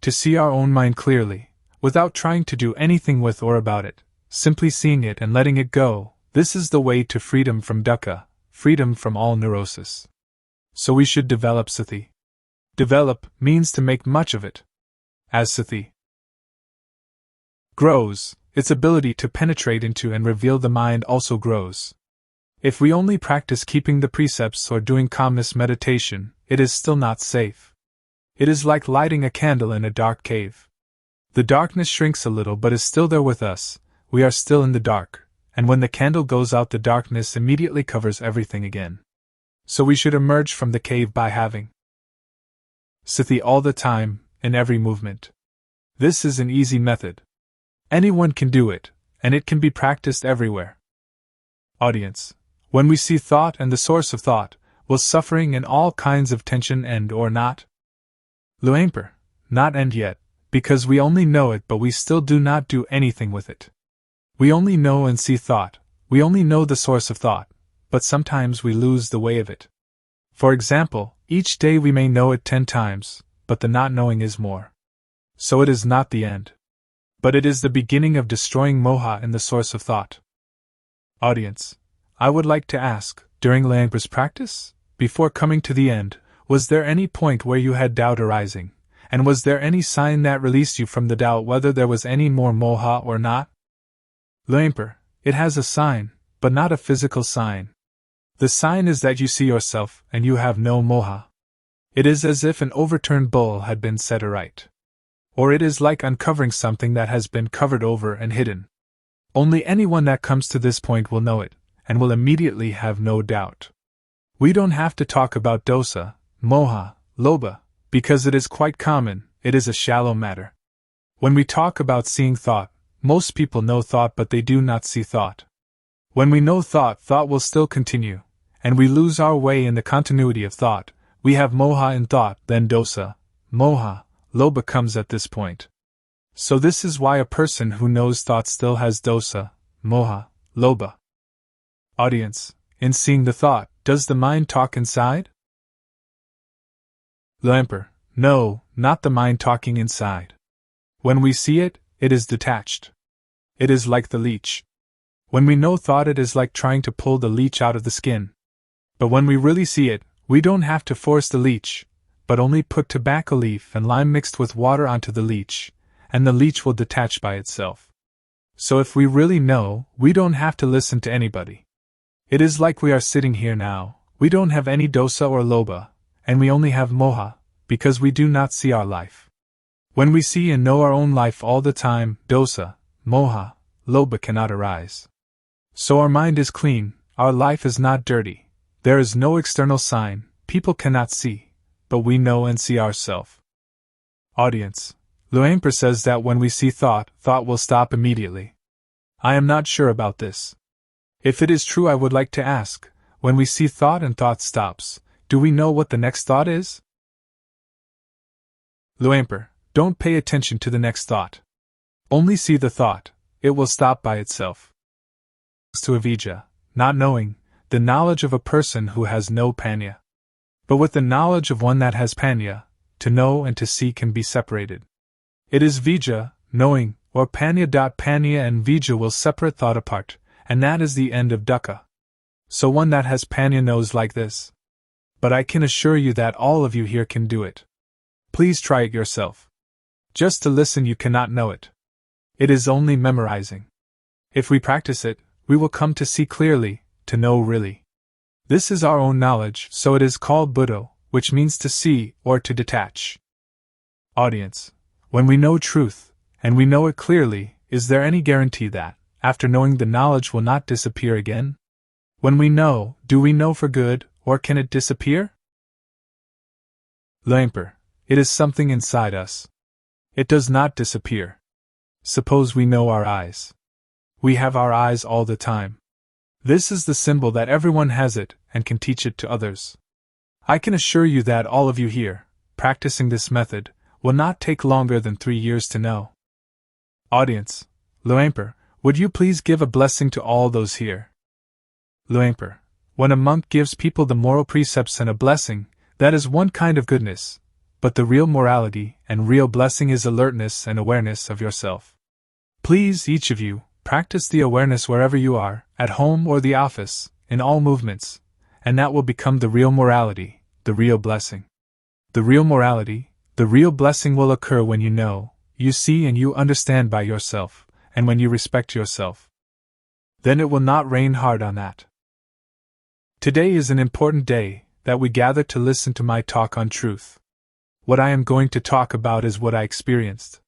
To see our own mind clearly, without trying to do anything with or about it, simply seeing it and letting it go, this is the way to freedom from dukkha, freedom from all neurosis. So we should develop sati. Develop means to make much of it. As sati grows, its ability to penetrate into and reveal the mind also grows. If we only practice keeping the precepts or doing calmness meditation, it is still not safe. It is like lighting a candle in a dark cave. The darkness shrinks a little but is still there with us, we are still in the dark, and when the candle goes out the darkness immediately covers everything again. So we should emerge from the cave by having sati all the time, in every movement. This is an easy method. Anyone can do it, and it can be practiced everywhere. Audience, when we see thought and the source of thought, will suffering and all kinds of tension end or not? Luangpor, not end yet, because we only know it but we still do not do anything with it. We only know and see thought, we only know the source of thought, but sometimes we lose the way of it. For example, each day we may know it 10 times, but the not knowing is more. So it is not the end. But it is the beginning of destroying moha in the source of thought. Audience, I would like to ask, during Luangpor's practice, before coming to the end, was there any point where you had doubt arising, and was there any sign that released you from the doubt whether there was any more moha or not? Luangpor, it has a sign, but not a physical sign. The sign is that you see yourself and you have no moha. It is as if an overturned bowl had been set aright. Or it is like uncovering something that has been covered over and hidden. Only anyone that comes to this point will know it, and will immediately have no doubt. We don't have to talk about dosa, moha, lobha, because it is quite common, it is a shallow matter. When we talk about seeing thought, most people know thought but they do not see thought. When we know thought, thought will still continue, and we lose our way in the continuity of thought. We have moha in thought, then dosa, moha, lobha comes at this point. So this is why a person who knows thought still has dosa, moha, lobha. Audience, in seeing the thought, does the mind talk inside? Luangpor, no, not the mind talking inside. When we see it, it is detached. It is like the leech. When we know thought, it is like trying to pull the leech out of the skin. But when we really see it, we don't have to force the leech, but only put tobacco leaf and lime mixed with water onto the leech, and the leech will detach by itself. So if we really know, we don't have to listen to anybody. It is like we are sitting here now, we don't have any dosa or lobha, and we only have moha, because we do not see our life. When we see and know our own life all the time, dosa, moha, lobha cannot arise. So our mind is clean, our life is not dirty, there is no external sign, people cannot see, but we know and see ourselves. Audience, Luangpor says that when we see thought, thought will stop immediately. I am not sure about this. If it is true, I would like to ask, when we see thought and thought stops, do we know what the next thought is? Luangpor, don't pay attention to the next thought. Only see the thought, it will stop by itself. To avijja, not knowing, the knowledge of a person who has no panya. But with the knowledge of one that has panya, to know and to see can be separated. It is vijja, knowing, or panya. Panya and vijja will separate thought apart, and that is the end of dukkha. So one that has panya knows like this. But I can assure you that all of you here can do it. Please try it yourself. Just to listen you cannot know it. It is only memorizing. If we practice it, we will come to see clearly, to know really. This is our own knowledge, so it is called Buddho, which means to see or to detach. Audience, when we know truth, and we know it clearly, is there any guarantee that, after knowing, the knowledge will not disappear again? When we know, do we know for good, or can it disappear? Luangpor, it is something inside us. It does not disappear. Suppose we know our eyes. We have our eyes all the time. This is the symbol that everyone has it and can teach it to others. I can assure you that all of you here, practicing this method, will not take longer than 3 years to know. Audience, Luangpor, would you please give a blessing to all those here? Luangpor, when a monk gives people the moral precepts and a blessing, that is one kind of goodness, but the real morality and real blessing is alertness and awareness of yourself. Please, each of you, practice the awareness wherever you are, at home or the office, in all movements, and that will become the real morality, the real blessing. The real morality, the real blessing will occur when you know, you see and you understand by yourself, and when you respect yourself. Then it will not rain hard on that. Today is an important day, that we gather to listen to my talk on truth. What I am going to talk about is what I experienced.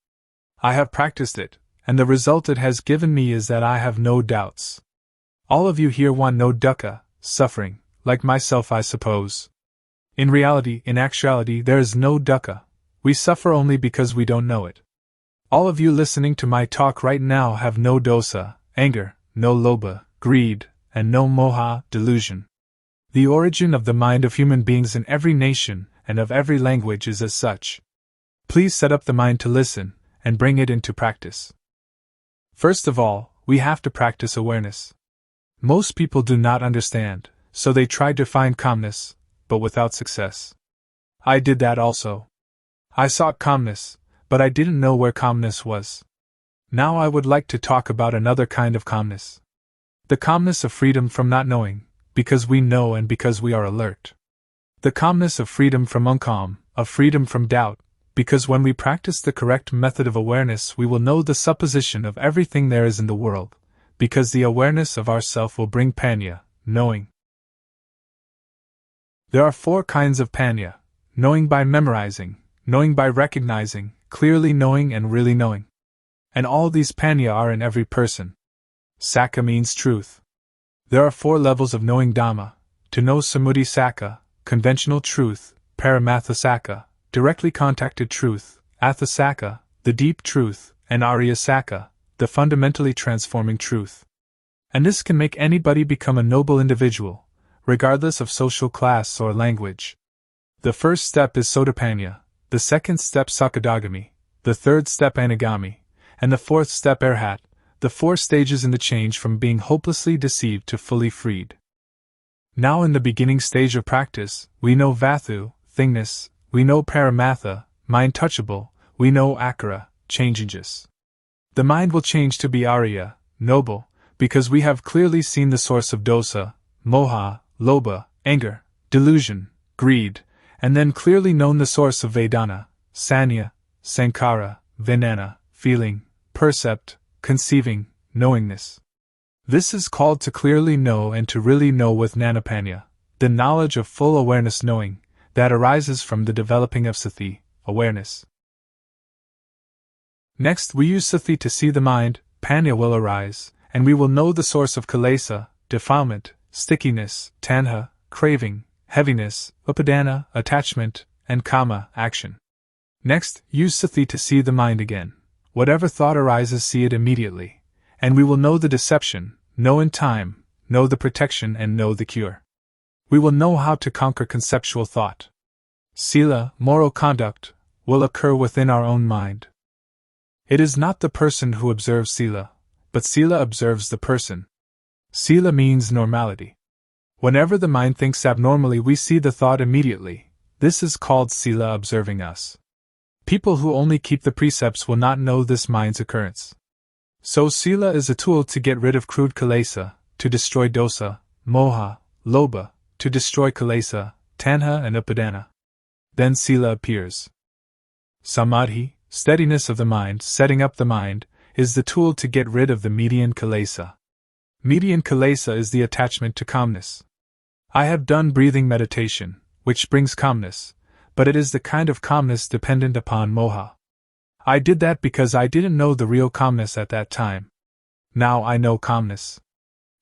I have practiced it, and the result it has given me is that I have no doubts. All of you here want no dukkha, suffering, like myself I suppose. In reality, in actuality, there is no dukkha. We suffer only because we don't know it. All of you listening to my talk right now have no dosa, anger, no lobha, greed, and no moha, delusion. The origin of the mind of human beings in every nation and of every language is as such. Please set up the mind to listen, and bring it into practice. First of all, we have to practice awareness. Most people do not understand, so they try to find calmness, but without success. I did that also. I sought calmness, but I didn't know where calmness was. Now I would like to talk about another kind of calmness. The calmness of freedom from not knowing, because we know and because we are alert. The calmness of freedom from uncalm, of freedom from doubt, because when we practice the correct method of awareness we will know the supposition of everything there is in the world, because the awareness of ourself will bring panya, knowing. There are 4 kinds of panya: knowing by memorizing, knowing by recognizing, clearly knowing and really knowing. And all these panya are in every person. Sakka means truth. There are 4 levels of knowing Dhamma: to know samuddhi sakka, conventional truth; paramatha sakka, directly contacted truth; atha sakka, the deep truth; and arya sakka, the fundamentally transforming truth. And this can make anybody become a noble individual, regardless of social class or language. The first step is Sotapanna, the second step Sakadagami, the third step Anagami, and the fourth step Arhat, the 4 stages in the change from being hopelessly deceived to fully freed. Now in the beginning stage of practice, we know Vathu, thingness, we know Paramatha, mind touchable, we know Akara, changeless. The mind will change to be Arya, noble, because we have clearly seen the source of dosa, moha, lobha, anger, delusion, greed, and then clearly known the source of Vedana, sanya, sankara, vinana, feeling, percept, conceiving, knowingness. This is called to clearly know and to really know with Nanapanya, the knowledge of full awareness knowing, that arises from the developing of sati, awareness. Next we use sati to see the mind, panya will arise, and we will know the source of kilesa, defilement, stickiness, tanha, craving, heaviness, upadana, attachment, and kama, action. Next, use sati to see the mind again. Whatever thought arises, see it immediately, and we will know the deception, know in time, know the protection, and know the cure. We will know how to conquer conceptual thought. Sila, moral conduct, will occur within our own mind. It is not the person who observes Sila, but Sila observes the person. Sila means normality. Whenever the mind thinks abnormally, we see the thought immediately. This is called Sila observing us. People who only keep the precepts will not know this mind's occurrence. So Sila is a tool to get rid of crude kilesa, to destroy dosa, moha, lobha, to destroy kilesa, tanha and upadana. Then Sila appears. Samadhi, steadiness of the mind, setting up the mind, is the tool to get rid of the median kilesa. Median kilesa is the attachment to calmness. I have done breathing meditation, which brings calmness, but it is the kind of calmness dependent upon moha. I did that because I didn't know the real calmness at that time. Now I know calmness.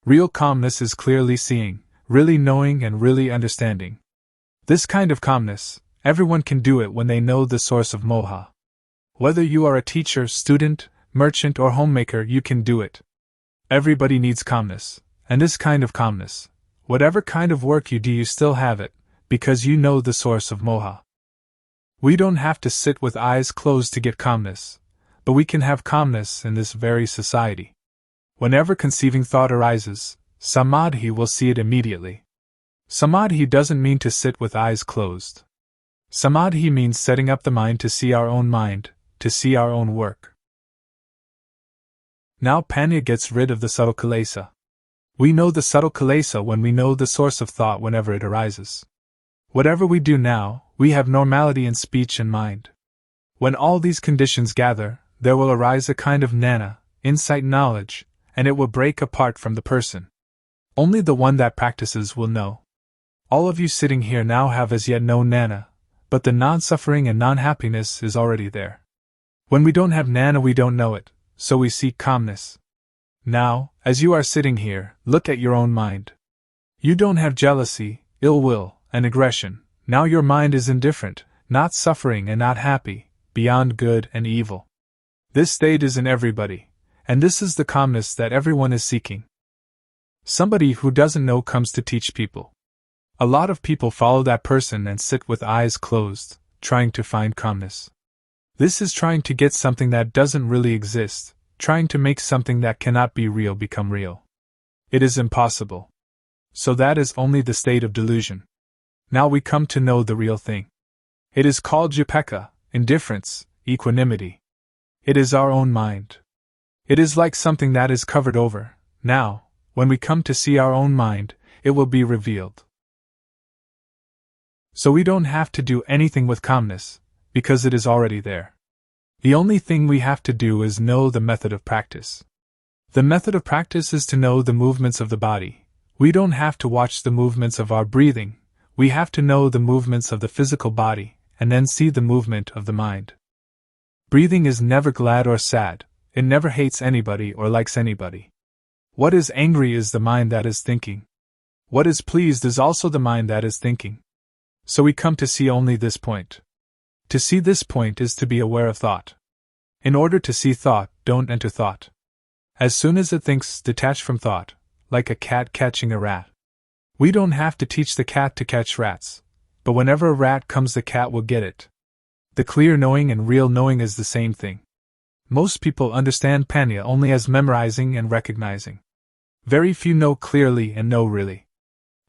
Real calmness is clearly seeing, really knowing, and really understanding. This kind of calmness, everyone can do it when they know the source of moha. Whether you are a teacher, student, merchant, or homemaker, you can do it. Everybody needs calmness, and this kind of calmness, whatever kind of work you do, you still have it, because you know the source of moha. We don't have to sit with eyes closed to get calmness, but we can have calmness in this very society. Whenever conceiving thought arises, samadhi will see it immediately. Samadhi doesn't mean to sit with eyes closed. Samadhi means setting up the mind to see our own mind, to see our own work. Now panya gets rid of the subtle kilesa. We know the subtle kilesa when we know the source of thought whenever it arises. Whatever we do now, we have normality in speech and mind. When all these conditions gather, there will arise a kind of jnana, insight knowledge, and it will break apart from the person. Only the one that practices will know. All of you sitting here now have as yet no jnana, but the non-suffering and non-happiness is already there. When we don't have jnana, we don't know it, so we seek calmness. Now, as you are sitting here, look at your own mind. You don't have jealousy, ill will, and aggression. Now your mind is indifferent, not suffering and not happy, beyond good and evil. This state is in everybody, and this is the calmness that everyone is seeking. Somebody who doesn't know comes to teach people. A lot of people follow that person and sit with eyes closed, trying to find calmness. This is trying to get something that doesn't really exist, trying to make something that cannot be real become real. It is impossible. So that is only the state of delusion. Now we come to know the real thing. It is called upekkha, indifference, equanimity. It is our own mind. It is like something that is covered over. Now, when we come to see our own mind, it will be revealed. So we don't have to do anything with calmness, because it is already there. The only thing we have to do is know the method of practice. The method of practice is to know the movements of the body. We don't have to watch the movements of our breathing. We have to know the movements of the physical body, and then see the movement of the mind. Breathing is never glad or sad, it never hates anybody or likes anybody. What is angry is the mind that is thinking. What is pleased is also the mind that is thinking. So we come to see only this point. To see this point is to be aware of thought. In order to see thought, don't enter thought. As soon as it thinks, detach from thought, like a cat catching a rat. We don't have to teach the cat to catch rats, but whenever a rat comes, the cat will get it. The clear knowing and real knowing is the same thing. Most people understand panya only as memorizing and recognizing. Very few know clearly and know really.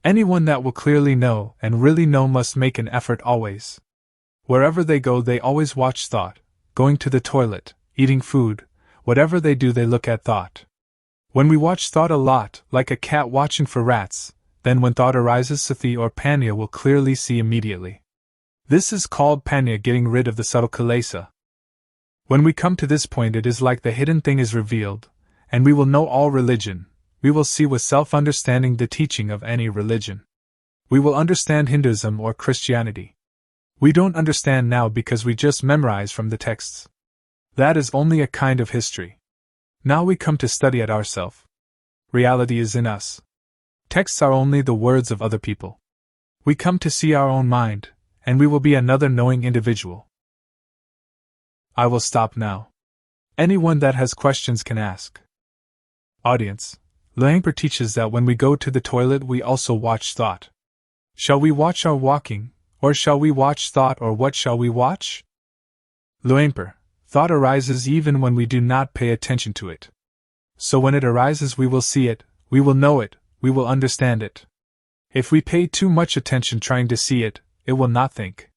Anyone that will clearly know and really know must make an effort always. Wherever they go, they always watch thought, going to the toilet, eating food, whatever they do, they look at thought. When we watch thought a lot, like a cat watching for rats, then when thought arises, sati or panya will clearly see immediately. This is called panya, getting rid of the subtle kilesa. When we come to this point, it is like the hidden thing is revealed, and we will know all religion. We will see with self-understanding the teaching of any religion. We will understand Hinduism or Christianity. We don't understand now because we just memorize from the texts. That is only a kind of history. Now we come to study it ourselves. Reality is in us. Texts are only the words of other people. We come to see our own mind, and we will be another knowing individual. I will stop now. Anyone that has questions can ask. Audience. Luangpor teaches that when we go to the toilet we also watch thought. Shall we watch our walking, or shall we watch thought, or what shall we watch? Luangpor. Thought arises even when we do not pay attention to it. So when it arises we will see it, we will know it, we will understand it. If we pay too much attention trying to see it, it will not think.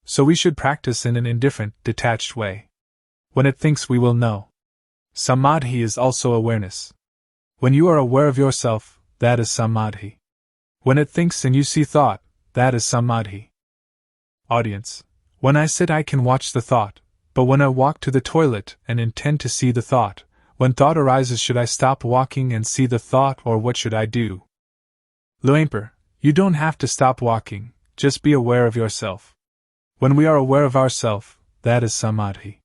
So we should practice in an indifferent, detached way. When it thinks we will know. Samadhi is also awareness. When you are aware of yourself, that is Samadhi. When it thinks and you see thought, that is Samadhi. Audience. When I sit I can watch the thought, but when I walk to the toilet and intend to see the thought, when thought arises should I stop walking and see the thought, or what should I do? Luangpor, you don't have to stop walking, just be aware of yourself. When we are aware of ourself, that is Samadhi.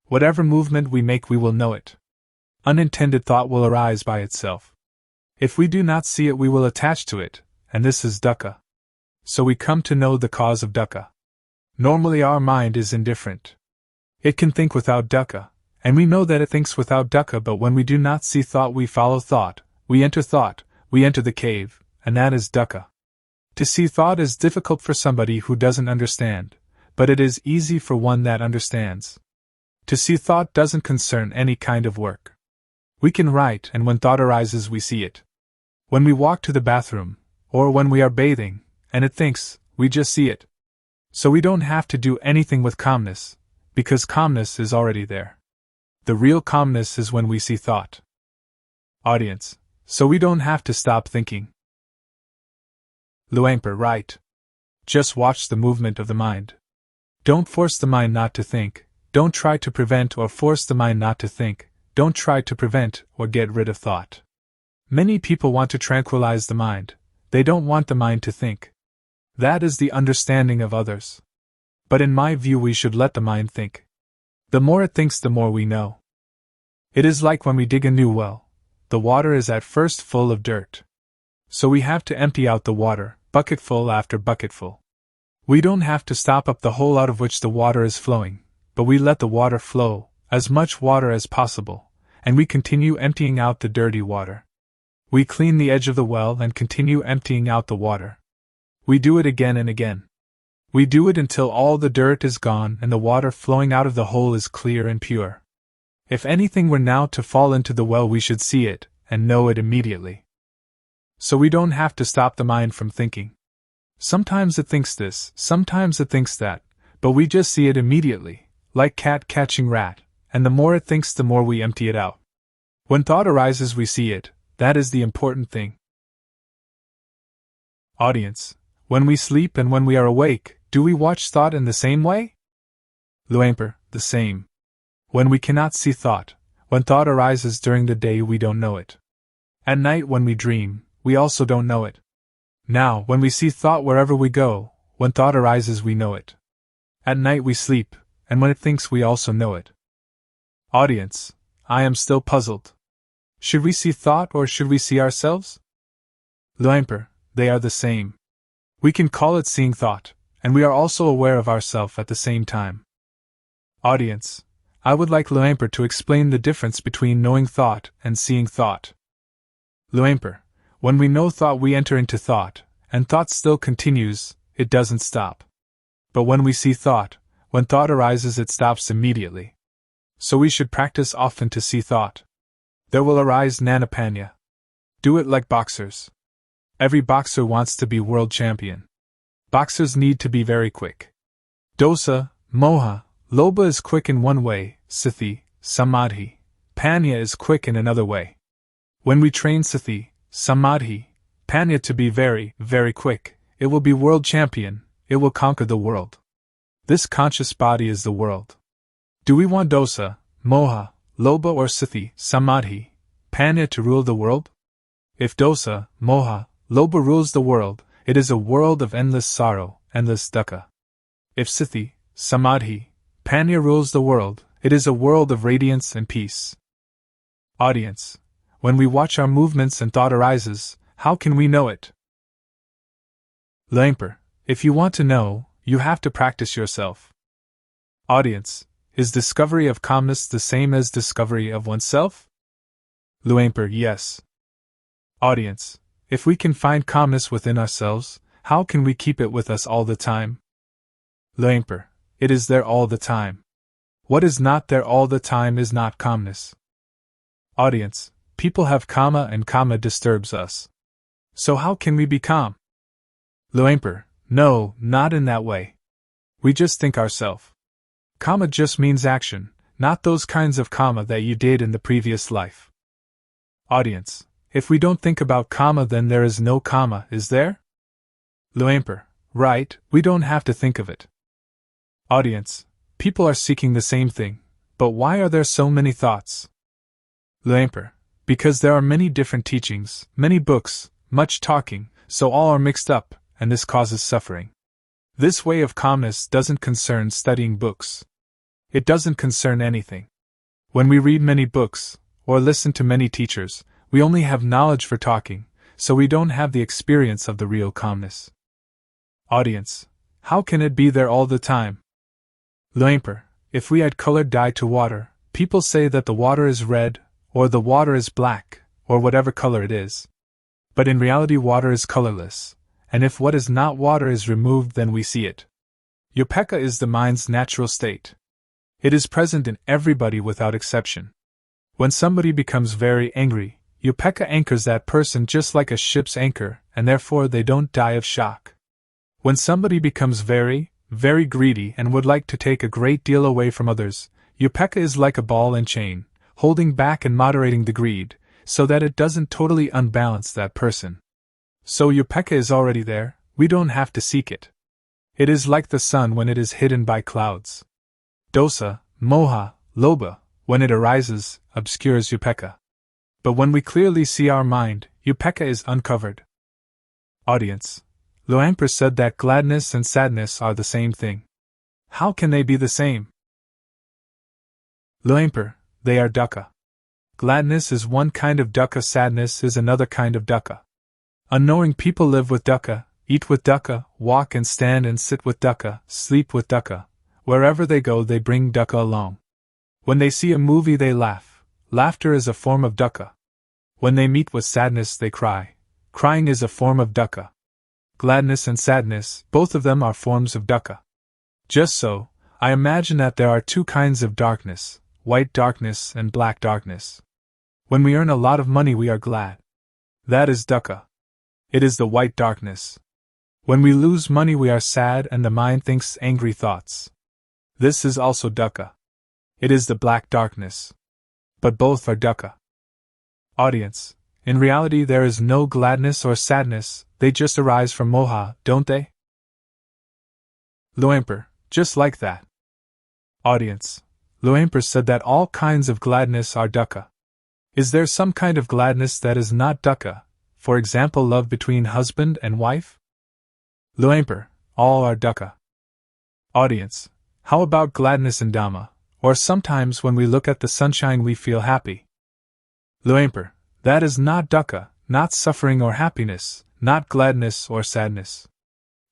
Whatever movement we make we will know it. Unintended thought will arise by itself. If we do not see it we will attach to it, and this is dukkha. So we come to know the cause of dukkha. Normally our mind is indifferent. It can think without dukkha, and we know that it thinks without dukkha, but when we do not see thought we follow thought, we enter the cave, and that is dukkha. To see thought is difficult for somebody who doesn't understand, but it is easy for one that understands. To see thought doesn't concern any kind of work. We can write, and when thought arises we see it. When we walk to the bathroom, or when we are bathing, and it thinks, we just see it. So we don't have to do anything with calmness, because calmness is already there. The real calmness is when we see thought. Audience. So we don't have to stop thinking. Luangpor, right. Just watch the movement of the mind. Don't force the mind not to think, don't try to prevent or force the mind not to think, don't try to prevent or get rid of thought. Many people want to tranquilize the mind, they don't want the mind to think. That is the understanding of others. But in my view we should let the mind think. The more it thinks the more we know. It is like when we dig a new well, the water is at first full of dirt. So we have to empty out the water, bucketful after bucketful. We don't have to stop up the hole out of which the water is flowing, but we let the water flow, as much water as possible, and we continue emptying out the dirty water. We clean the edge of the well and continue emptying out the water. We do it again and again. We do it until all the dirt is gone and the water flowing out of the hole is clear and pure. If anything were now to fall into the well we should see it, and know it immediately. So we don't have to stop the mind from thinking. Sometimes it thinks this, sometimes it thinks that, but we just see it immediately, like cat catching rat, and the more it thinks the more we empty it out. When thought arises we see it, that is the important thing. Audience. When we sleep and when we are awake, do we watch thought in the same way? Luangpor, the same. When we cannot see thought, when thought arises during the day we don't know it. At night when we dream, we also don't know it. Now, when we see thought wherever we go, when thought arises we know it. At night we sleep, and when it thinks we also know it. Audience, I am still puzzled. Should we see thought or should we see ourselves? Luangpor, they are the same. We can call it seeing thought, and we are also aware of ourself at the same time. Audience, I would like Luangpor to explain the difference between knowing thought and seeing thought. Luangpor, when we know thought we enter into thought, and thought still continues, it doesn't stop. But when we see thought, when thought arises it stops immediately. So we should practice often to see thought. There will arise Nanapanya. Do it like boxers. Every boxer wants to be world champion. Boxers need to be very quick. Dosa, moha, lobha is quick in one way, sati, samadhi, panya is quick in another way. When we train sati, samadhi, panya to be very, very quick, it will be world champion, it will conquer the world. This conscious body is the world. Do we want dosa, moha, lobha or sati, samadhi, panya to rule the world? If dosa, moha, lobha rules the world, it is a world of endless sorrow, endless dukkha. If sati, samadhi, panya rules the world, it is a world of radiance and peace. Audience, when we watch our movements and thought arises, how can we know it? Luangpor, if you want to know, you have to practice yourself. Audience, Is discovery of calmness the same as discovery of oneself? Luangpor: yes. Audience: if we can find calmness within ourselves, how can we keep it with us all the time? Luangpor: it is there all the time. What is not there all the time is not calmness. Audience: people have karma and karma disturbs us. So how can we be calm? Luangpor: no, not in that way. We just think ourselves. Karma just means action, not those kinds of karma that you did in the previous life. Audience: if we don't think about karma, then there is no karma, is there? Luangpor: right, we don't have to think of it. Audience: people are seeking the same thing, but why are there so many thoughts? Luangpor: because there are many different teachings, many books, much talking, so all are mixed up, and this causes suffering. This way of calmness doesn't concern studying books. It doesn't concern anything. When we read many books, or listen to many teachers, we only have knowledge for talking, so we don't have the experience of the real calmness. Audience: how can it be there all the time? Luangpor: if we add colored dye to water, people say that the water is red, or the water is black, or whatever color it is. But in reality water is colorless, and if what is not water is removed, then we see it. Upekkha is the mind's natural state. It is present in everybody without exception. When somebody becomes very angry, Upekkha anchors that person just like a ship's anchor, and therefore they don't die of shock. When somebody becomes very, very greedy and would like to take a great deal away from others, Upekkha is like a ball and chain, holding back and moderating the greed, so that it doesn't totally unbalance that person. So Upekkha is already there, we don't have to seek it. It is like the sun when it is hidden by clouds. Dosa, moha, lobha, when it arises, obscures Upekkha. But when we clearly see our mind, Upekkha is uncovered. Audience: Luangpor said that gladness and sadness are the same thing. How can they be the same? Luangpor: they are dukkha. Gladness is one kind of dukkha, sadness is another kind of dukkha. Unknowing people live with dukkha, eat with dukkha, walk and stand and sit with dukkha, sleep with dukkha. Wherever they go, they bring dukkha along. When they see a movie, they laugh. Laughter is a form of dukkha. When they meet with sadness, they cry. Crying is a form of dukkha. Gladness and sadness, both of them are forms of dukkha. Just so, I imagine that there are two kinds of darkness, white darkness and black darkness. When we earn a lot of money, we are glad. That is dukkha. It is the white darkness. When we lose money, we are sad and the mind thinks angry thoughts. This is also dukkha. It is the black darkness. But both are dukkha. Audience: in reality there is no gladness or sadness, they just arise from moha, don't they? Luangpor: just like that. Audience: Luangpor said that all kinds of gladness are dukkha. Is there some kind of gladness that is not dukkha, for example love between husband and wife? Luangpor: all are dukkha. Audience: how about gladness in Dhamma, or sometimes when we look at the sunshine we feel happy? Luangpor: that is not dukkha, not suffering or happiness, not gladness or sadness.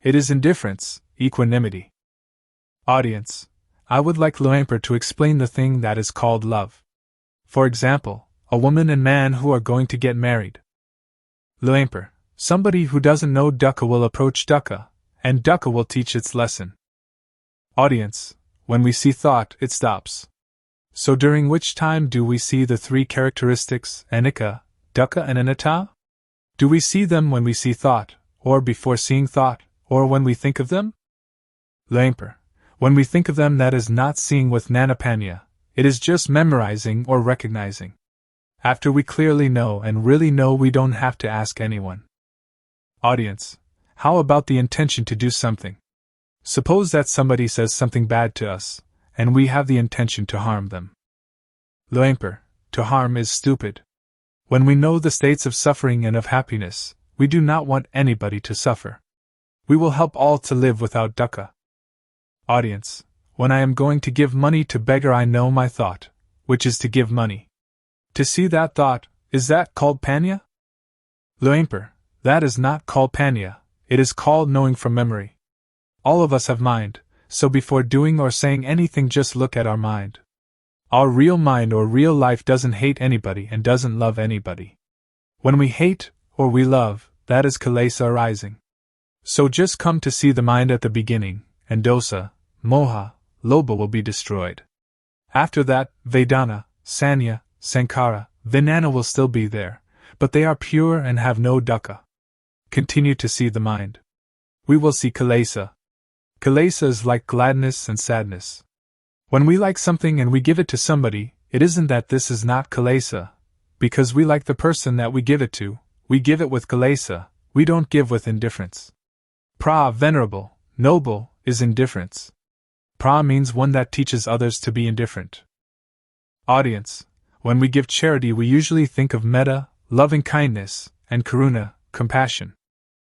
It is indifference, equanimity. Audience: I would like Luangpor to explain the thing that is called love. For example, a woman and man who are going to get married. Luangpor: somebody who doesn't know dukkha will approach dukkha, and dukkha will teach its lesson. Audience: when we see thought, it stops. So during which time do we see the three characteristics, anicca, dukkha and anatta? Do we see them when we see thought, or before seeing thought, or when we think of them? Luangpor: when we think of them, that is not seeing with nanapanya, it is just memorizing or recognizing. After we clearly know and really know, we don't have to ask anyone. Audience: how about the intention to do something? Suppose that somebody says something bad to us, and we have the intention to harm them. Luangpor: to harm is stupid. When we know the states of suffering and of happiness, we do not want anybody to suffer. We will help all to live without dukkha. Audience: when I am going to give money to beggar, I know my thought, which is to give money. To see that thought, is that called panya? Luangpor: that is not called panya, it is called knowing from memory. All of us have mind, so before doing or saying anything just look at our mind. Our real mind or real life doesn't hate anybody and doesn't love anybody. When we hate, or we love, that is kilesa arising. So just come to see the mind at the beginning, and dosa, moha, lobha will be destroyed. After that, Vedana, Sanya, Sankara, Vijnana will still be there, but they are pure and have no dukkha. Continue to see the mind. We will see kilesa. Kilesa is like gladness and sadness. When we like something and we give it to somebody, it isn't that this is not kilesa. Because we like the person that we give it to, we give it with kilesa, we don't give with indifference. Pra, venerable, noble, is indifference. Pra means one that teaches others to be indifferent. Audience, when we give charity we usually think of metta, loving kindness, and karuna, compassion.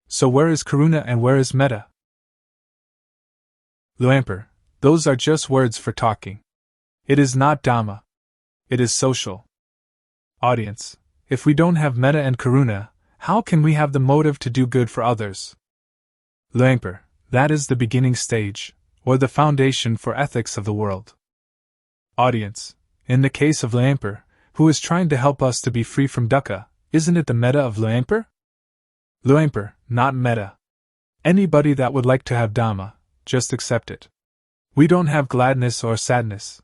So where is karuna and where is metta? Luangpor, those are just words for talking. It is not Dhamma. It is social. Audience, if we don't have metta and karuna, how can we have the motive to do good for others? Luangpor, that is the beginning stage, or the foundation for ethics of the world. Audience, in the case of Luangpor, who is trying to help us to be free from dukkha, isn't it the metta of Luangpor? Luangpor, not metta. Anybody that would like to have Dhamma, just accept it. We don't have gladness or sadness.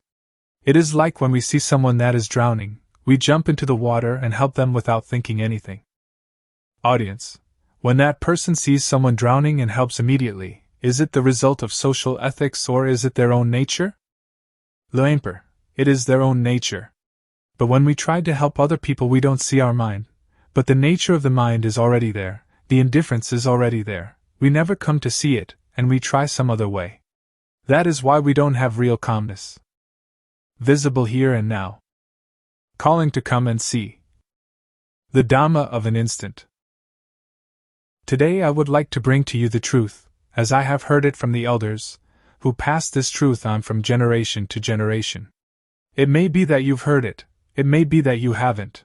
It is like when we see someone that is drowning, we jump into the water and help them without thinking anything. Audience, when that person sees someone drowning and helps immediately, is it the result of social ethics or is it their own nature? Luangpor, it is their own nature. But when we try to help other people we don't see our mind, but the nature of the mind is already there, the indifference is already there, we never come to see it, and we try some other way. That is why we don't have real calmness. Visible here and now. Calling to come and see. The Dhamma of an instant. Today I would like to bring to you the truth, as I have heard it from the elders, who passed this truth on from generation to generation. It may be that you've heard it, it may be that you haven't.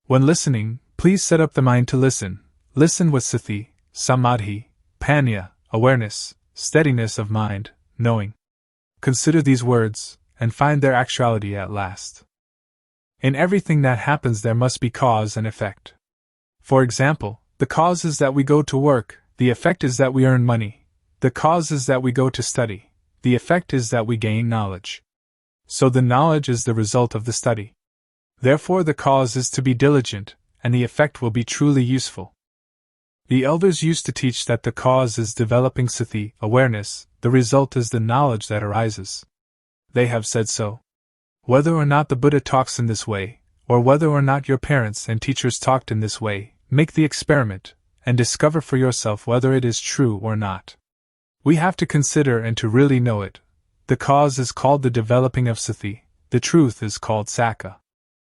When listening, please set up the mind to listen. Listen with sati, samadhi, panya, awareness, steadiness of mind, knowing. Consider these words, and find their actuality at last. In everything that happens there must be cause and effect. For example, the cause is that we go to work, the effect is that we earn money. The cause is that we go to study, the effect is that we gain knowledge. So the knowledge is the result of the study. Therefore the cause is to be diligent, and the effect will be truly useful. The elders used to teach that the cause is developing sati, awareness, the result is the knowledge that arises. They have said so. Whether or not the Buddha talks in this way, or whether or not your parents and teachers talked in this way, make the experiment, and discover for yourself whether it is true or not. We have to consider and to really know it. The cause is called the developing of sati, the truth is called sakha.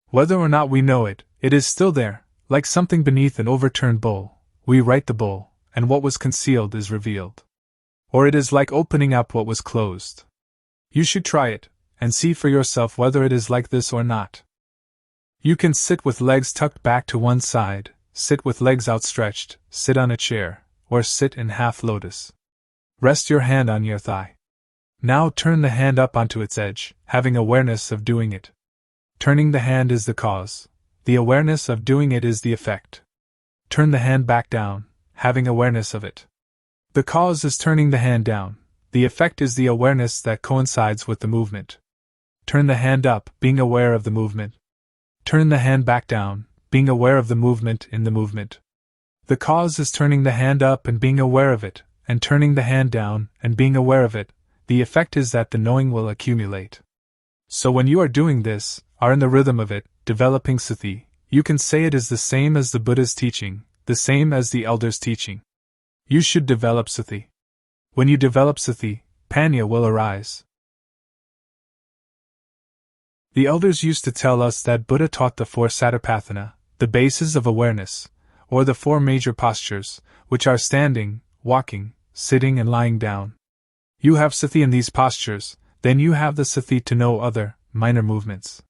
Whether or not we know it, it is still there, like something beneath an overturned bowl. We right the bowl, and what was concealed is revealed. Or it is like opening up what was closed. You should try it, and see for yourself whether it is like this or not. You can sit with legs tucked back to one side, sit with legs outstretched, sit on a chair, or sit in half lotus. Rest your hand on your thigh. Now turn the hand up onto its edge, having awareness of doing it. Turning the hand is the cause, the awareness of doing it is the effect. Turn the hand back down, having awareness of it. The cause is turning the hand down, the effect is the awareness that coincides with the movement. Turn the hand up, being aware of the movement. Turn the hand back down, being aware of the movement in the movement. The cause is turning the hand up and being aware of it, and turning the hand down and being aware of it. The effect is that the knowing will accumulate. So when you are doing this, are in the rhythm of it, developing sati, you can say it is the same as the Buddha's teaching, the same as the elders' teaching. You should develop sati. When you develop sati, panya will arise. The elders used to tell us that Buddha taught the 4 satipatthana, the bases of awareness, or the 4 major postures, which are standing, walking, sitting and lying down. You have sati in these postures, then you have the sati to know other, minor movements.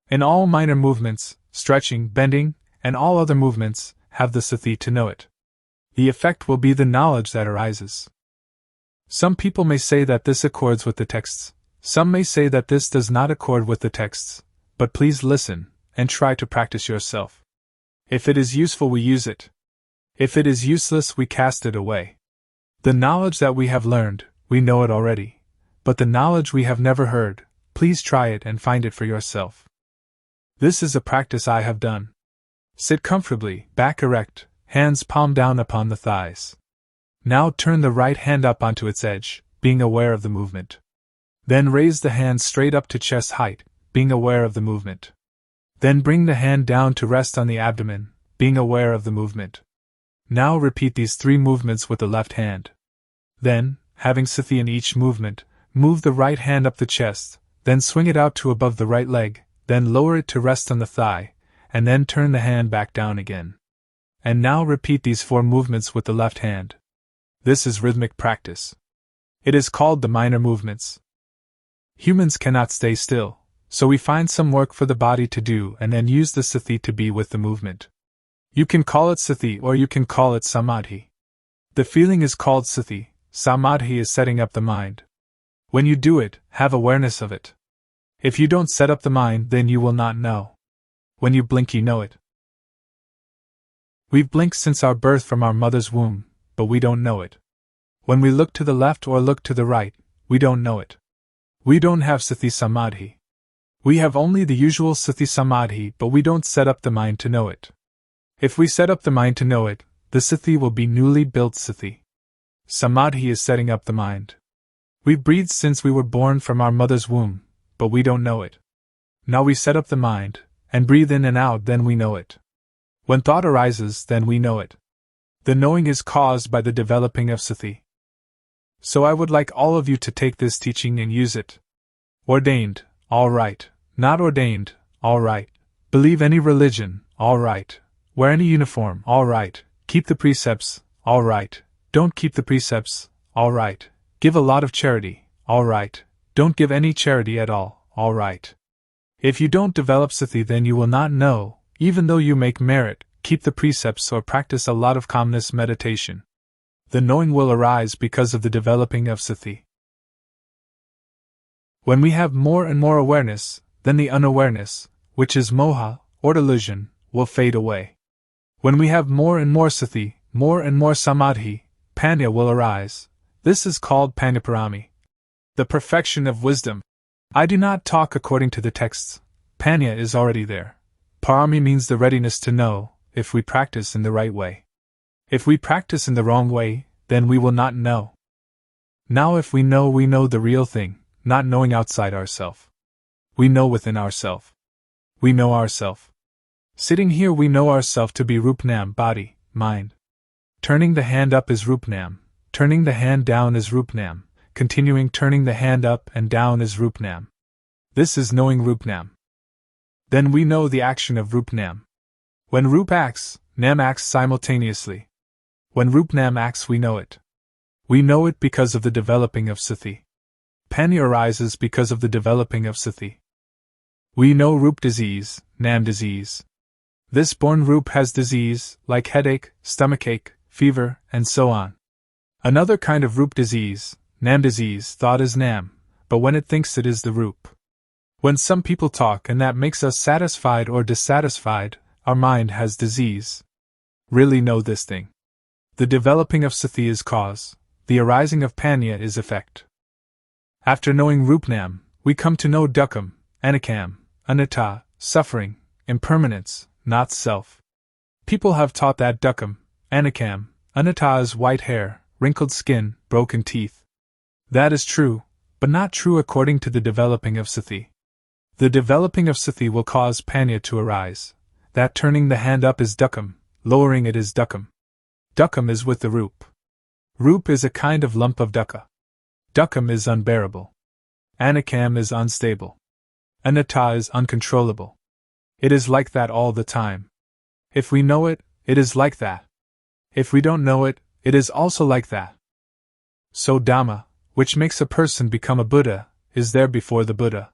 In all minor movements, stretching, bending, and all other movements, have the sati to know it. The effect will be the knowledge that arises. Some people may say that this accords with the texts, some may say that this does not accord with the texts, but please listen, and try to practice yourself. If it is useful, we use it. If it is useless, we cast it away. The knowledge that we have learned, we know it already, but the knowledge we have never heard, please try it and find it for yourself. This is a practice I have done. Sit comfortably, back erect, hands palm down upon the thighs. Now turn the right hand up onto its edge, being aware of the movement. Then raise the hand straight up to chest height, being aware of the movement. Then bring the hand down to rest on the abdomen, being aware of the movement. Now repeat these 3 movements with the left hand. Then, having sati in each movement, move the right hand up the chest, then swing it out to above the right leg, then lower it to rest on the thigh, and then turn the hand back down again. And now repeat these 4 movements with the left hand. This is rhythmic practice. It is called the minor movements. Humans cannot stay still, so we find some work for the body to do and then use the sati to be with the movement. You can call it sati or you can call it samadhi. The feeling is called sati, samadhi is setting up the mind. When you do it, have awareness of it. If you don't set up the mind, then you will not know. When you blink, you know it. We've blinked since our birth from our mother's womb, but we don't know it. When we look to the left or look to the right, we don't know it. We don't have sati samadhi. We have only the usual sati samadhi, but we don't set up the mind to know it. If we set up the mind to know it, the sati will be newly built sati. Samadhi is setting up the mind. We've breathed since we were born from our mother's womb, but we don't know it. Now we set up the mind, and breathe in and out, then we know it. When thought arises, then we know it. The knowing is caused by the developing of sati. So I would like all of you to take this teaching and use it. Ordained, all right. Not ordained, all right. Believe any religion, all right. Wear any uniform, all right. Keep the precepts, all right. Don't keep the precepts, all right. Give a lot of charity, all right. Don't give any charity at all right. If you don't develop sati, then you will not know, even though you make merit, keep the precepts or practice a lot of calmness meditation. The knowing will arise because of the developing of sati. When we have more and more awareness, then the unawareness, which is moha, or delusion, will fade away. When we have more and more sati, more and more samadhi, panya will arise. This is called panyaparami, the perfection of wisdom. I do not talk according to the texts. Panya is already there. Parami means the readiness to know, if we practice in the right way. If we practice in the wrong way, then we will not know. Now if we know the real thing, not knowing outside ourself. We know within ourself. We know ourself. Sitting here we know ourself to be Rupnam, body, mind. Turning the hand up is Rupnam, turning the hand down is Rupnam, continuing turning the hand up and down is Rupnam. This is knowing Rupnam. Then we know the action of Rupnam. When Rup acts, Nam acts simultaneously. When Rupnam acts, we know it. We know it because of the developing of sati. Panya arises because of the developing of sati. We know Rup disease, Nam disease. This born Rup has disease, like headache, stomachache, fever, and so on. Another kind of Rup disease, Nam disease, thought is Nam, but when it thinks it is the Rup. When some people talk and that makes us satisfied or dissatisfied, our mind has disease. Really know this thing. The developing of sati is cause, the arising of panya is effect. After knowing Rupnam, we come to know dukkam, anicam, anatta, suffering, impermanence, not self. People have taught that dukkam, anicam, anatta is white hair, wrinkled skin, broken teeth. That is true, but not true according to the developing of sati. The developing of sati will cause panya to arise. That turning the hand up is dukkam, lowering it is dukkam. Dukkam is with the Rup. Rup is a kind of lump of dukkha. Dukkam is unbearable. Anicam is unstable. Anatta is uncontrollable. It is like that all the time. If we know it, it is like that. If we don't know it, it is also like that. So Dhamma, which makes a person become a Buddha, is there before the Buddha.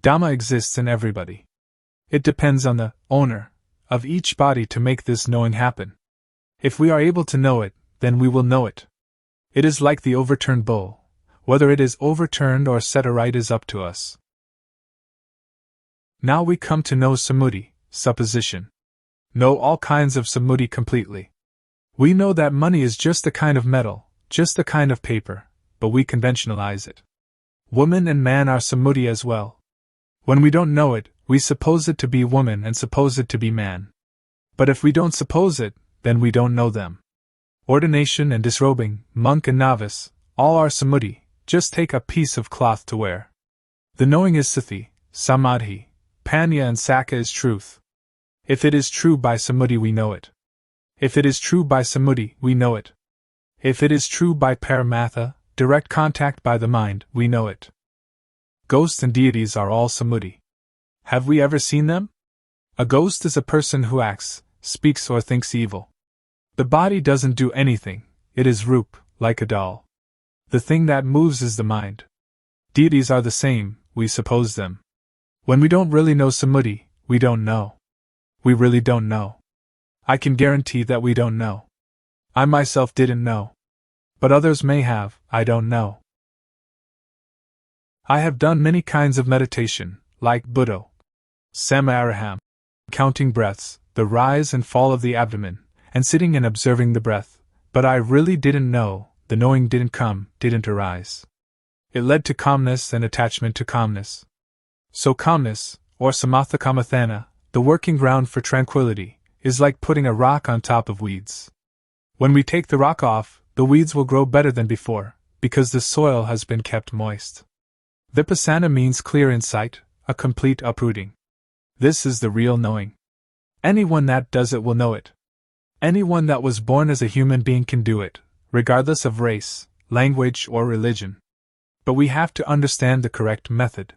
Dhamma exists in everybody. It depends on the owner of each body to make this knowing happen. If we are able to know it, then we will know it. It is like the overturned bowl. Whether it is overturned or set aright is up to us. Now we come to know samuti, supposition. Know all kinds of samuti completely. We know that money is just a kind of metal, just a kind of paper, but we conventionalize it. Woman and man are samuti as well. When we don't know it, we suppose it to be woman and suppose it to be man. But if we don't suppose it, then we don't know them. Ordination and disrobing, monk and novice, all are samuti, just take a piece of cloth to wear. The knowing is sati, samadhi, panya and sakha is truth. If it is true by samuti we know it. If it is true by samuti, we know it. If it is true by paramatha, direct contact by the mind, we know it. Ghosts and deities are all samuti. Have we ever seen them? A ghost is a person who acts, speaks or thinks evil. The body doesn't do anything, it is roop, like a doll. The thing that moves is the mind. Deities are the same, we suppose them. When we don't really know samuti, we don't know. We really don't know. I can guarantee that we don't know. I myself didn't know. But others may have, I don't know. I have done many kinds of meditation, like Buddha, Samaraham, counting breaths, the rise and fall of the abdomen, and sitting and observing the breath, but I really didn't know, the knowing didn't come, didn't arise. It led to calmness and attachment to calmness. So calmness, or samatha kamathana, the working ground for tranquility, is like putting a rock on top of weeds. When we take the rock off, the weeds will grow better than before, because the soil has been kept moist. Vipassana means clear insight, a complete uprooting. This is the real knowing. Anyone that does it will know it. Anyone that was born as a human being can do it, regardless of race, language, or religion. But we have to understand the correct method.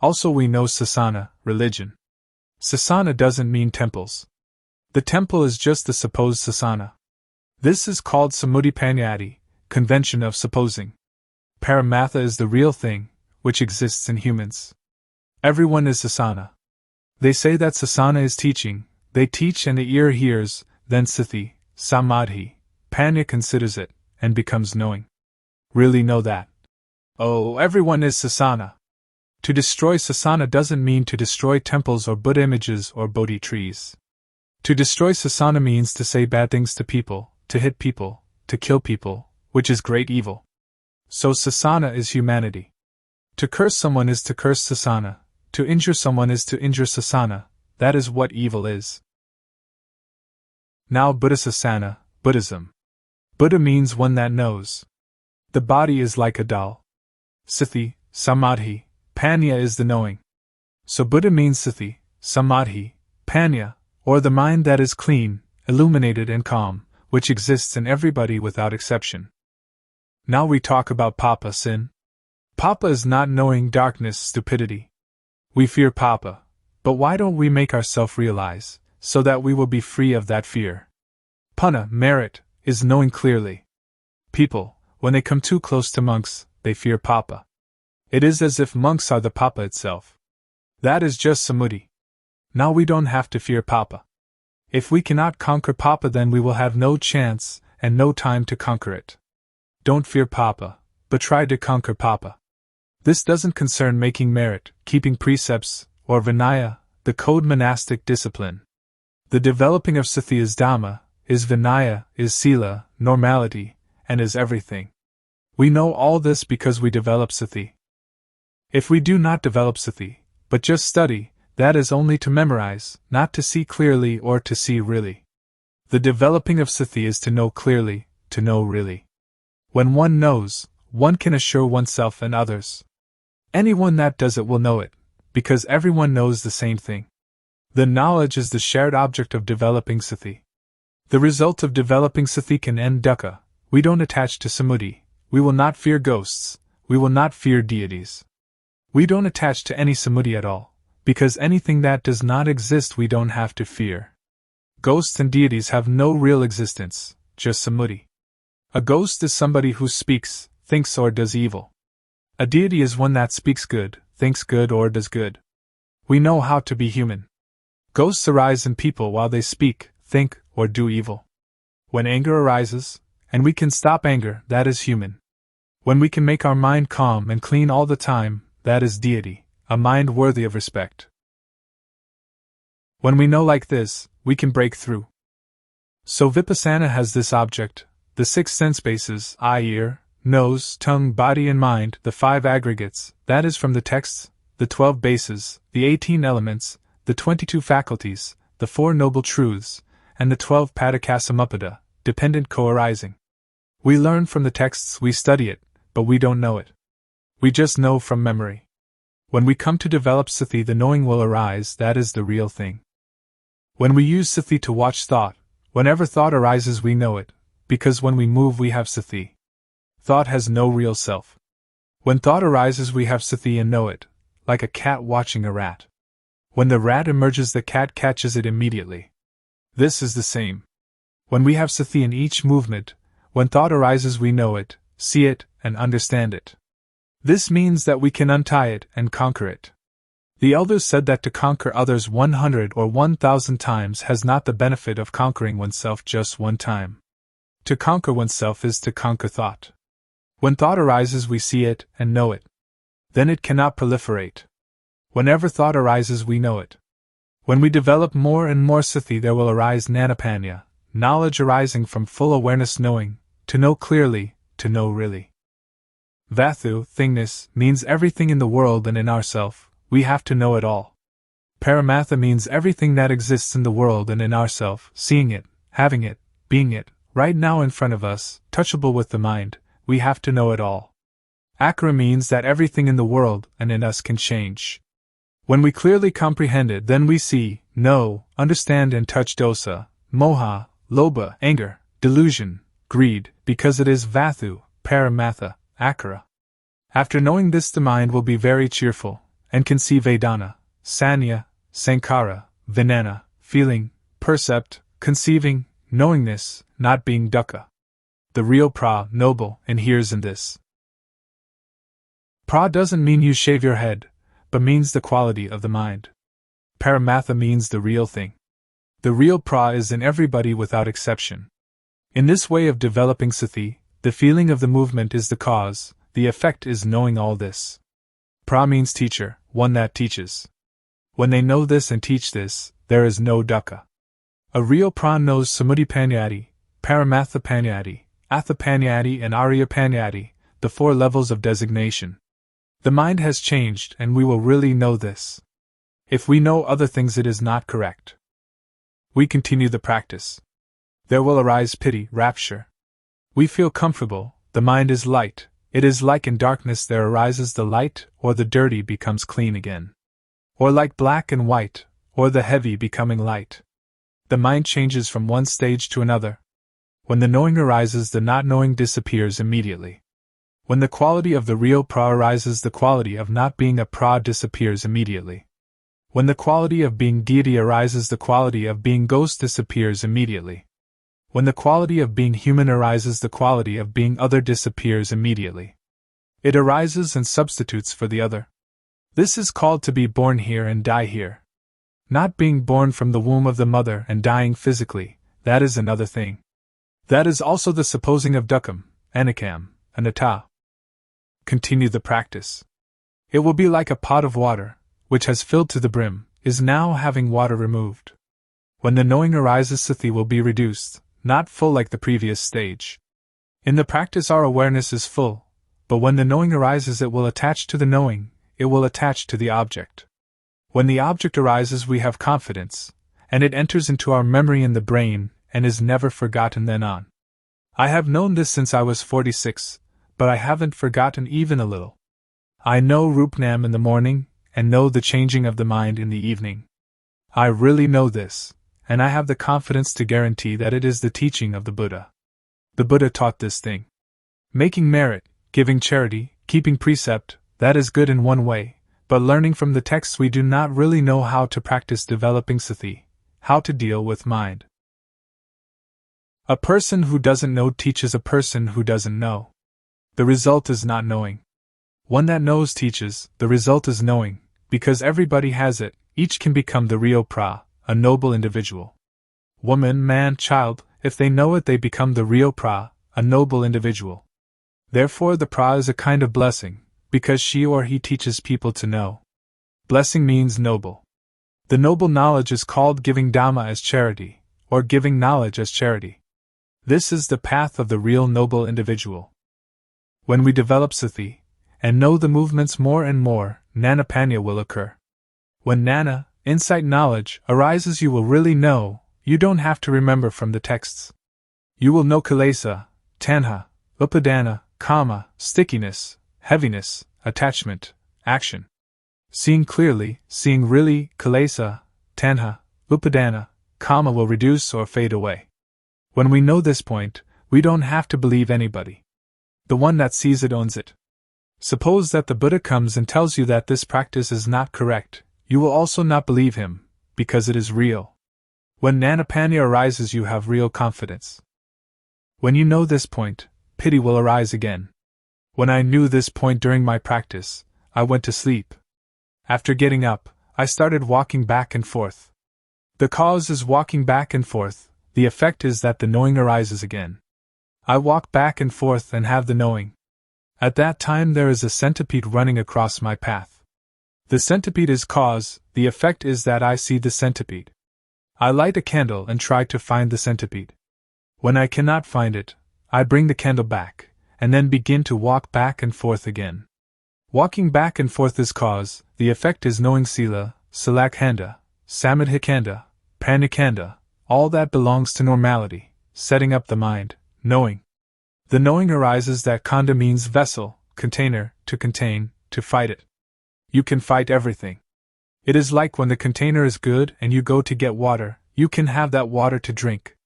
Also, we know sasana, religion. Sasana doesn't mean temples. The temple is just the supposed sasana. This is called samudipanyati, convention of supposing. Paramatha is the real thing, which exists in humans. Everyone is sasana. They say that sasana is teaching, they teach and the ear hears, then sati, samadhi, panya considers it, and becomes knowing. Really know that. Oh, everyone is sasana. To destroy sasana doesn't mean to destroy temples or Buddha images or Bodhi trees. To destroy sasana means to say bad things to people, to hit people, to kill people, which is great evil. So sasana is humanity. To curse someone is to curse sasana, to injure someone is to injure sasana, that is what evil is. Now Buddhasasana, Buddhism. Buddha means one that knows. The body is like a doll. Sati, samadhi, panya is the knowing. So Buddha means sati, samadhi, panya, or the mind that is clean, illuminated and calm, which exists in everybody without exception. Now we talk about papa, sin. Papa is not knowing, darkness, stupidity. We fear papa, but why don't we make ourselves realize, so that we will be free of that fear? Punna, merit, is knowing clearly. People, when they come too close to monks, they fear papa. It is as if monks are the papa itself. That is just samuti. Now we don't have to fear papa. If we cannot conquer papa, then we will have no chance and no time to conquer it. Don't fear papa, but try to conquer papa. This doesn't concern making merit, keeping precepts, or vinaya, the code monastic discipline. The developing of sati is dhamma, is vinaya, is sila, normality, and is everything. We know all this because we develop sati. If we do not develop sati, but just study, that is only to memorize, not to see clearly or to see really. The developing of sati is to know clearly, to know really. When one knows, one can assure oneself and others. Anyone that does it will know it, because everyone knows the same thing. The knowledge is the shared object of developing sati. The result of developing sati can end dukkha. We don't attach to samuti, we will not fear ghosts, we will not fear deities. We don't attach to any samuti at all, because anything that does not exist we don't have to fear. Ghosts and deities have no real existence, just samuti. A ghost is somebody who speaks, thinks or does evil. A deity is one that speaks good, thinks good or does good. We know how to be human. Ghosts arise in people while they speak, think, or do evil. When anger arises, and we can stop anger, that is human. When we can make our mind calm and clean all the time, that is deity, a mind worthy of respect. When we know like this, we can break through. So Vipassana has this object, the 6 sense bases, eye, ear, nose, tongue, body and mind, the 5 aggregates, that is from the texts, the 12 bases, the 18 elements, the 22 faculties, the 4 noble truths, and the 12 padakasamuppada, dependent co-arising. We learn from the texts, we study it, but we don't know it. We just know from memory. When we come to develop sati, the knowing will arise, that is the real thing. When we use sati to watch thought, whenever thought arises we know it, because when we move we have sati. Thought has no real self. When thought arises we have sati and know it, like a cat watching a rat. When the rat emerges the cat catches it immediately. This is the same. When we have sati in each movement, when thought arises we know it, see it, and understand it. This means that we can untie it and conquer it. The elders said that to conquer others 100 or 1,000 times has not the benefit of conquering oneself just one time. To conquer oneself is to conquer thought. When thought arises we see it and know it. Then it cannot proliferate. Whenever thought arises we know it. When we develop more and more sati there will arise nanapanya, knowledge arising from full awareness, knowing, to know clearly, to know really. Vathu, thingness, means everything in the world and in ourself, we have to know it all. Paramatha means everything that exists in the world and in ourself, seeing it, having it, being it, right now in front of us, touchable with the mind, we have to know it all. Akara means that everything in the world and in us can change. When we clearly comprehend it, then we see, know, understand and touch dosa, moha, lobha, anger, delusion, greed, because it is vathu, paramatha, akara. After knowing this the mind will be very cheerful, and can see Vedana, Sanya, Sankara, Vinana, feeling, percept, conceiving, knowingness, not being dukkha. The real pra, noble, inheres in this. Pra doesn't mean you shave your head, but means the quality of the mind. Paramatha means the real thing. The real pra is in everybody without exception. In this way of developing sati, the feeling of the movement is the cause, the effect is knowing all this. Pra means teacher, one that teaches. When they know this and teach this, there is no dukkha. A real pra knows samudipanyati, paramathapanyati, athapanyati and ariyapanyati, the 4 levels of designation. The mind has changed and we will really know this. If we know other things it is not correct. We continue the practice. There will arise piti, rapture. We feel comfortable, the mind is light. It is like in darkness there arises the light, or the dirty becomes clean again. Or like black and white, or the heavy becoming light. The mind changes from one stage to another. When the knowing arises the not knowing disappears immediately. When the quality of the real pra arises the quality of not being a pra disappears immediately. When the quality of being deity arises the quality of being ghost disappears immediately. When the quality of being human arises the quality of being other disappears immediately. It arises and substitutes for the other. This is called to be born here and die here. Not being born from the womb of the mother and dying physically, that is another thing. That is also the supposing of dukkham, anicam, anatta. Continue the practice. It will be like a pot of water, which has filled to the brim, is now having water removed. When the knowing arises sati will be reduced, not full like the previous stage. In the practice our awareness is full, but when the knowing arises it will attach to the knowing, it will attach to the object. When the object arises we have confidence, and it enters into our memory in the brain, and is never forgotten then on. I have known this since I was 46, but I haven't forgotten even a little. I know Rupnam in the morning, and know the changing of the mind in the evening. I really know this, and I have the confidence to guarantee that it is the teaching of the Buddha. The Buddha taught this thing. Making merit, giving charity, keeping precept, that is good in one way, but learning from the texts we do not really know how to practice developing sati, how to deal with mind. A person who doesn't know teaches a person who doesn't know. The result is not knowing. One that knows teaches, the result is knowing, because everybody has it, each can become the real pra, a noble individual. Woman, man, child, if they know it they become the real pra, a noble individual. Therefore the pra is a kind of blessing, because she or he teaches people to know. Blessing means noble. The noble knowledge is called giving Dhamma as charity, or giving knowledge as charity. This is the path of the real noble individual. When we develop sati, and know the movements more and more, Nanapanya will occur. When Nana, insight knowledge, arises, you will really know. You don't have to remember from the texts. You will know kilesa, tanha, upadana, kama, stickiness, heaviness, attachment, action. Seeing clearly, seeing really, kilesa, tanha, upadana, kama will reduce or fade away. When we know this point, we don't have to believe anybody. The one that sees it owns it. Suppose that the Buddha comes and tells you that this practice is not correct, you will also not believe him, because it is real. When Nanapanya arises, you have real confidence. When you know this point, pity will arise again. When I knew this point during my practice, I went to sleep. After getting up, I started walking back and forth. The cause is walking back and forth, the effect is that the knowing arises again. I walk back and forth and have the knowing. At that time there is a centipede running across my path. The centipede is cause, the effect is that I see the centipede. I light a candle and try to find the centipede. When I cannot find it, I bring the candle back, and then begin to walk back and forth again. Walking back and forth is cause, the effect is knowing sila, salakhanda, samadhikanda, pranikanda, all that belongs to normality, setting up the mind, knowing. The knowing arises that khanda means vessel, container, to contain, to fight it. You can fight everything. It is like when the container is good and you go to get water, you can have that water to drink.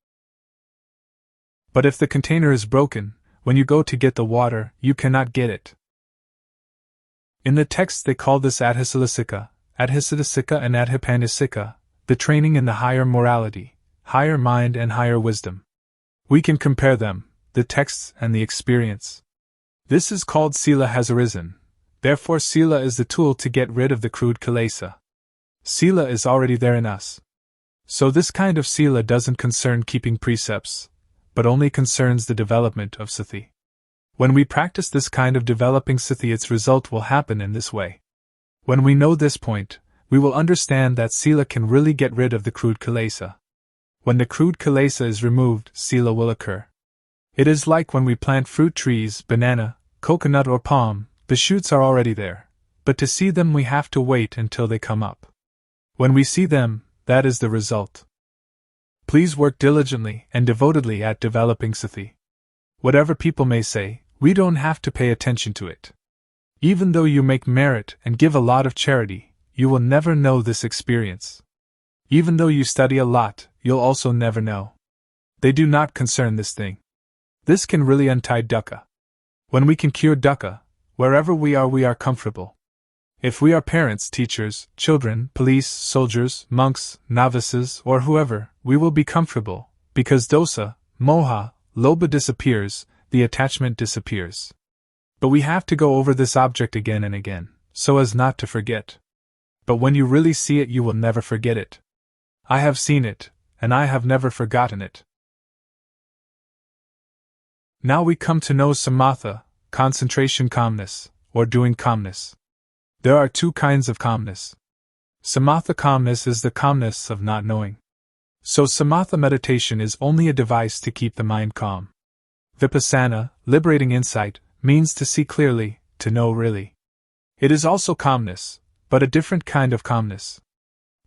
But if the container is broken, when you go to get the water, you cannot get it. In the text they call this adhisalasika, adhisatasika and adhipanasika, the training in the higher morality, higher mind and higher wisdom. We can compare them, the texts and the experience. This is called sila has arisen, therefore sila is the tool to get rid of the crude kilesa. Sila is already there in us. So this kind of sila doesn't concern keeping precepts, but only concerns the development of sati. When we practice this kind of developing sati, its result will happen in this way. When we know this point, we will understand that sila can really get rid of the crude kilesa. When the crude kilesa is removed, sila will occur. It is like when we plant fruit trees, banana, coconut or palm, the shoots are already there, but to see them we have to wait until they come up. When we see them, that is the result. Please work diligently and devotedly at developing sati. Whatever people may say, we don't have to pay attention to it. Even though you make merit and give a lot of charity, you will never know this experience. Even though you study a lot, you'll also never know. They do not concern this thing. This can really untie dukkha. When we can cure dukkha, wherever we are comfortable. If we are parents, teachers, children, police, soldiers, monks, novices, or whoever, we will be comfortable, because dosa, moha, lobha disappears, the attachment disappears. But we have to go over this object again and again, so as not to forget. But when you really see it, you will never forget it. I have seen it, and I have never forgotten it. Now we come to know samatha, concentration calmness, or doing calmness. There are two kinds of calmness. Samatha calmness is the calmness of not knowing. So samatha meditation is only a device to keep the mind calm. Vipassana, liberating insight, means to see clearly, to know really. It is also calmness, but a different kind of calmness.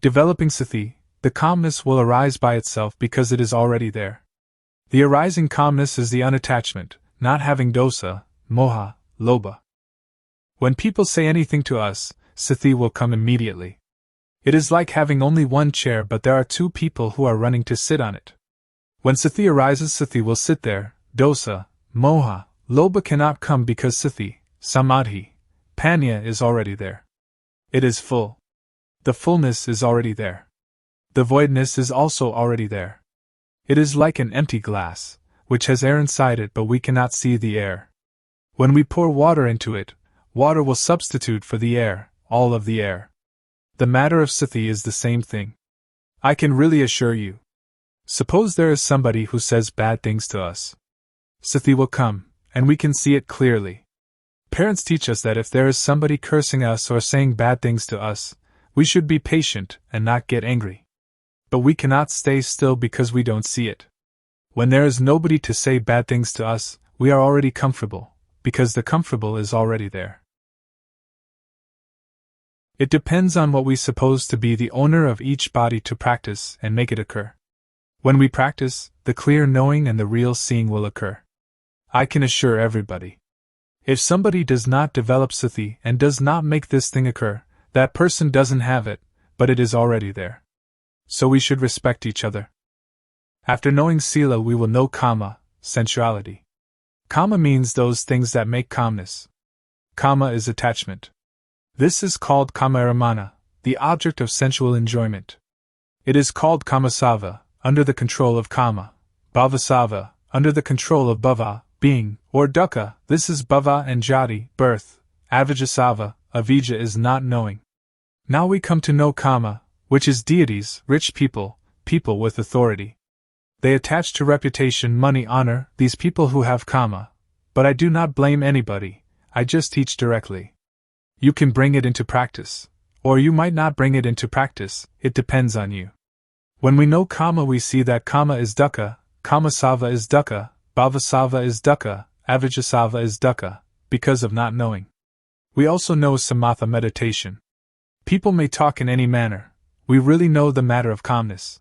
Developing sati, the calmness will arise by itself because it is already there. The arising calmness is the unattachment, not having dosa, moha, lobha. When people say anything to us, sati will come immediately. It is like having only one chair but there are two people who are running to sit on it. When sati arises, sati will sit there, dosa, moha, lobha cannot come because sati, samadhi, panya is already there. It is full. The fullness is already there. The voidness is also already there. It is like an empty glass, which has air inside it but we cannot see the air. When we pour water into it, water will substitute for the air, all of the air. The matter of sati is the same thing. I can really assure you. Suppose there is somebody who says bad things to us. Sati will come, and we can see it clearly. Parents teach us that if there is somebody cursing us or saying bad things to us, we should be patient and not get angry. But we cannot stay still because we don't see it. When there is nobody to say bad things to us, we are already comfortable, because the comfortable is already there. It depends on what we suppose to be the owner of each body to practice and make it occur. When we practice, the clear knowing and the real seeing will occur. I can assure everybody. If somebody does not develop sati and does not make this thing occur, that person doesn't have it, but it is already there. So we should respect each other. After knowing sila, we will know kama, sensuality. Kama means those things that make calmness. Kama is attachment. This is called kamaramana, the object of sensual enjoyment. It is called kamasava, under the control of kama, bhavasava, under the control of bhava, being, or dukkha, this is bhava and jati, birth, avijasava, avijja is not knowing. Now we come to know kama, which is deities, rich people, people with authority. They attach to reputation, money, honor, these people who have kama. But I do not blame anybody, I just teach directly. You can bring it into practice, or you might not bring it into practice, it depends on you. When we know kama, we see that kama is dukkha, kamasava is dukkha, bhavasava is dukkha, avijasava is dukkha, because of not knowing. We also know samatha meditation. People may talk in any manner, we really know the matter of calmness.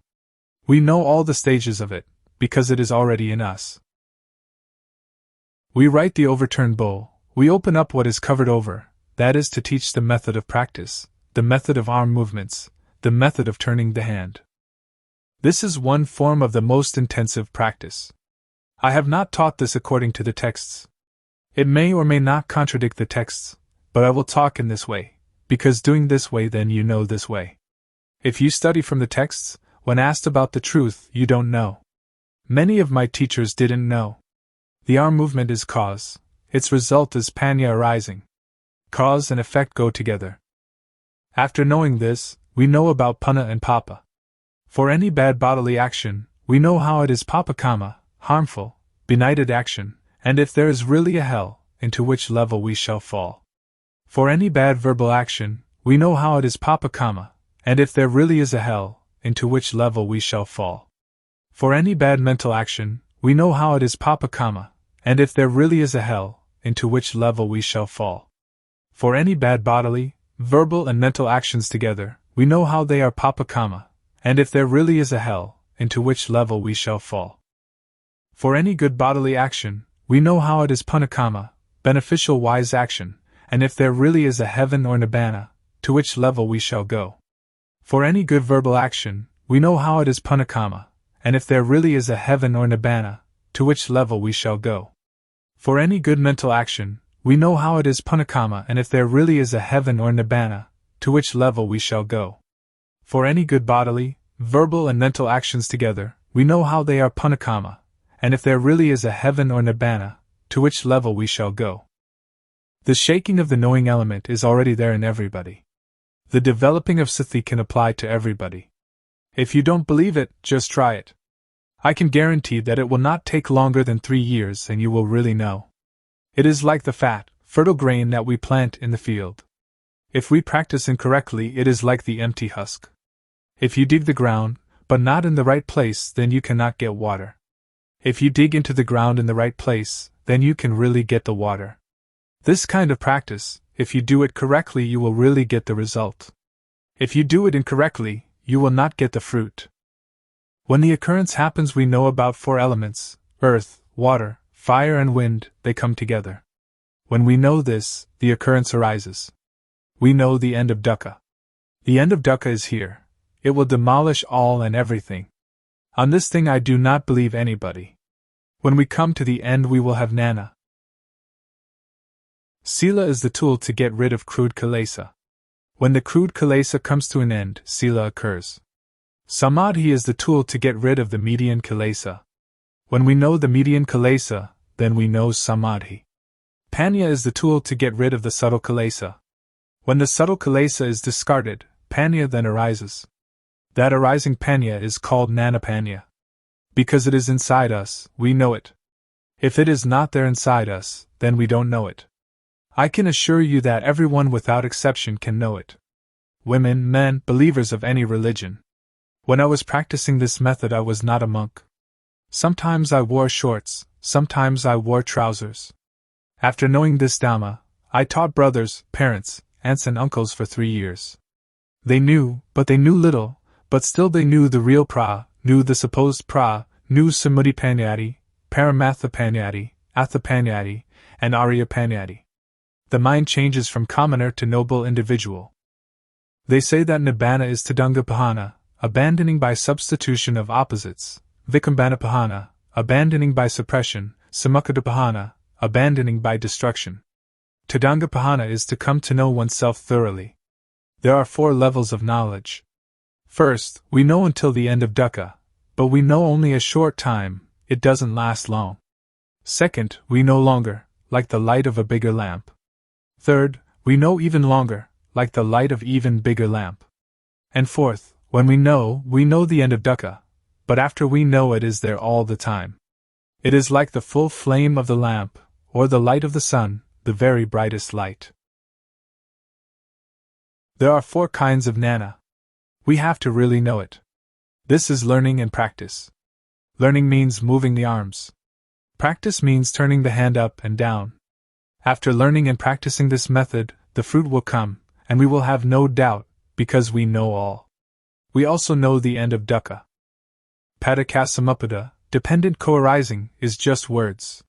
We know all the stages of it, because it is already in us. We right the overturned bowl, we open up what is covered over, that is to teach the method of practice, the method of arm movements, the method of turning the hand. This is one form of the most intensive practice. I have not taught this according to the texts. It may or may not contradict the texts, but I will talk in this way, because doing this way then you know this way. If you study from the texts, when asked about the truth, you don't know. Many of my teachers didn't know. The arm movement is cause, its result is panya arising. Cause and effect go together. After knowing this, we know about panna and papa. For any bad bodily action, we know how it is papakama, harmful, benighted action, and if there is really a hell, into which level we shall fall. For any bad verbal action, we know how it is papakama, and if there really is a hell, into which level we shall fall. For any bad mental action, we know how it is papakama, and if there really is a hell, into which level we shall fall. For any bad bodily, verbal and mental actions together, we know how they are papakama, and if there really is a hell, into which level we shall fall. For any good bodily action, we know how it is panakama, beneficial wise action, and if there really is a heaven or nibbana, to which level we shall go. For any good verbal action, we know how it is panakama, and if there really is a heaven or nibbana, to which level we shall go. For any good mental action, we know how it is panakama, and if there really is a heaven or nibbana, to which level we shall go. For any good bodily, verbal and mental actions together, we know how they are panakama, and if there really is a heaven or nibbana, to which level we shall go. The shaking of the knowing element is already there in everybody. The developing of sati can apply to everybody. If you don't believe it, just try it. I can guarantee that it will not take longer than 3 years and you will really know. It is like the fat, fertile grain that we plant in the field. If we practice incorrectly, it is like the empty husk. If you dig the ground, but not in the right place, then you cannot get water. If you dig into the ground in the right place, then you can really get the water. This kind of practice, if you do it correctly, you will really get the result. If you do it incorrectly, you will not get the fruit. When the occurrence happens, we know about 4 elements, earth, water, fire and wind, they come together. When we know this, the occurrence arises. We know the end of dukkha. The end of dukkha is here. It will demolish all and everything. On this thing I do not believe anybody. When we come to the end, we will have jnana. Sila is the tool to get rid of crude kilesa. When the crude kilesa comes to an end, sila occurs. Samadhi is the tool to get rid of the median kilesa. When we know the median kilesa, then we know samadhi. Panya is the tool to get rid of the subtle kilesa. When the subtle kilesa is discarded, panya then arises. That arising panya is called jnanapanya. Because it is inside us, we know it. If it is not there inside us, then we don't know it. I can assure you that everyone without exception can know it. Women, men, believers of any religion. When I was practicing this method, I was not a monk. Sometimes I wore shorts, sometimes I wore trousers. After knowing this Dhamma, I taught brothers, parents, aunts and uncles for 3 years. They knew, but they knew little, but still they knew the real pra, knew the supposed pra, knew Samudipanyati, Paramathapanyati, Athapanyati, and Ariyapanyati. The mind changes from commoner to noble individual. They say that Nibbana is Tadangapahana, abandoning by substitution of opposites, Vikambhanapahana, abandoning by suppression, Samukkadapahana, abandoning by destruction. Tadangapahana is to come to know oneself thoroughly. There are 4 levels of knowledge. First, we know until the end of dukkha, but we know only a short time, it doesn't last long. Second, we know longer, like the light of a bigger lamp. Third, we know even longer, like the light of even bigger lamp. And fourth, when we know the end of dukkha, but after we know it is there all the time. It is like the full flame of the lamp, or the light of the sun, the very brightest light. There are 4 kinds of jnana. We have to really know it. This is learning and practice. Learning means moving the arms. Practice means turning the hand up and down. After learning and practicing this method, the fruit will come, and we will have no doubt, because we know all. We also know the end of dukkha. Padakasamuppada, dependent co-arising, is just words.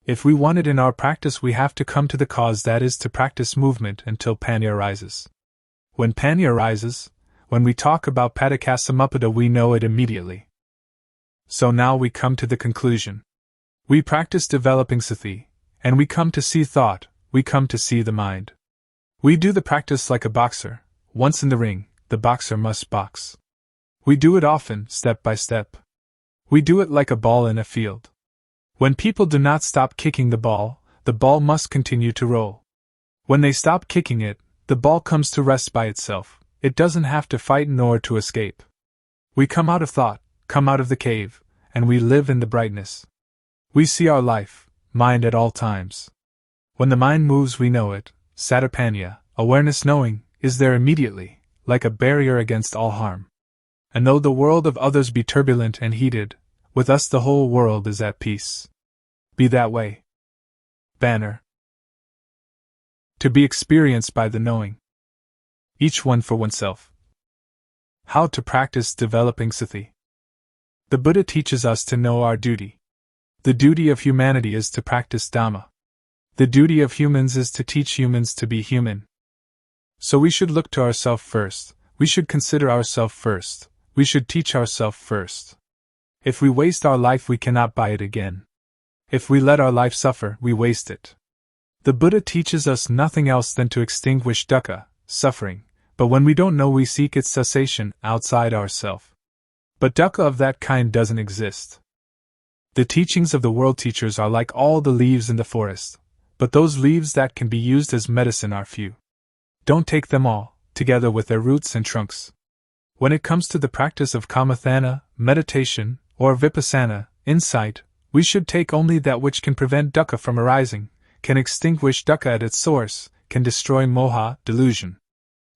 If we want it in our practice, we have to come to the cause, that is to practice movement until panya arises. When panya arises, when we talk about padakasamuppada, we know it immediately. So now we come to the conclusion. We practice developing sati, and we come to see thought, we come to see the mind. We do the practice like a boxer. Once in the ring, the boxer must box. We do it often, step by step. We do it like a ball in a field. When people do not stop kicking the ball must continue to roll. When they stop kicking it, the ball comes to rest by itself. It doesn't have to fight nor to escape. We come out of thought, come out of the cave, and we live in the brightness. We see our life, mind at all times. When the mind moves, we know it. Satipanya, awareness knowing, is there immediately, like a barrier against all harm. And though the world of others be turbulent and heated, with us the whole world is at peace. Be that way. Banner. To be experienced by the knowing. Each one for oneself. How to practice developing sati. The Buddha teaches us to know our duty. The duty of humanity is to practice Dhamma. The duty of humans is to teach humans to be human. So we should look to ourselves first, we should consider ourselves first, we should teach ourselves first. If we waste our life, we cannot buy it again. If we let our life suffer, we waste it. The Buddha teaches us nothing else than to extinguish dukkha, suffering, but when we don't know, we seek its cessation outside ourself. But dukkha of that kind doesn't exist. The teachings of the world teachers are like all the leaves in the forest, but those leaves that can be used as medicine are few. Don't take them all, together with their roots and trunks. When it comes to the practice of kamathana, meditation, or vipassana, insight, we should take only that which can prevent dukkha from arising, can extinguish dukkha at its source, can destroy moha, delusion.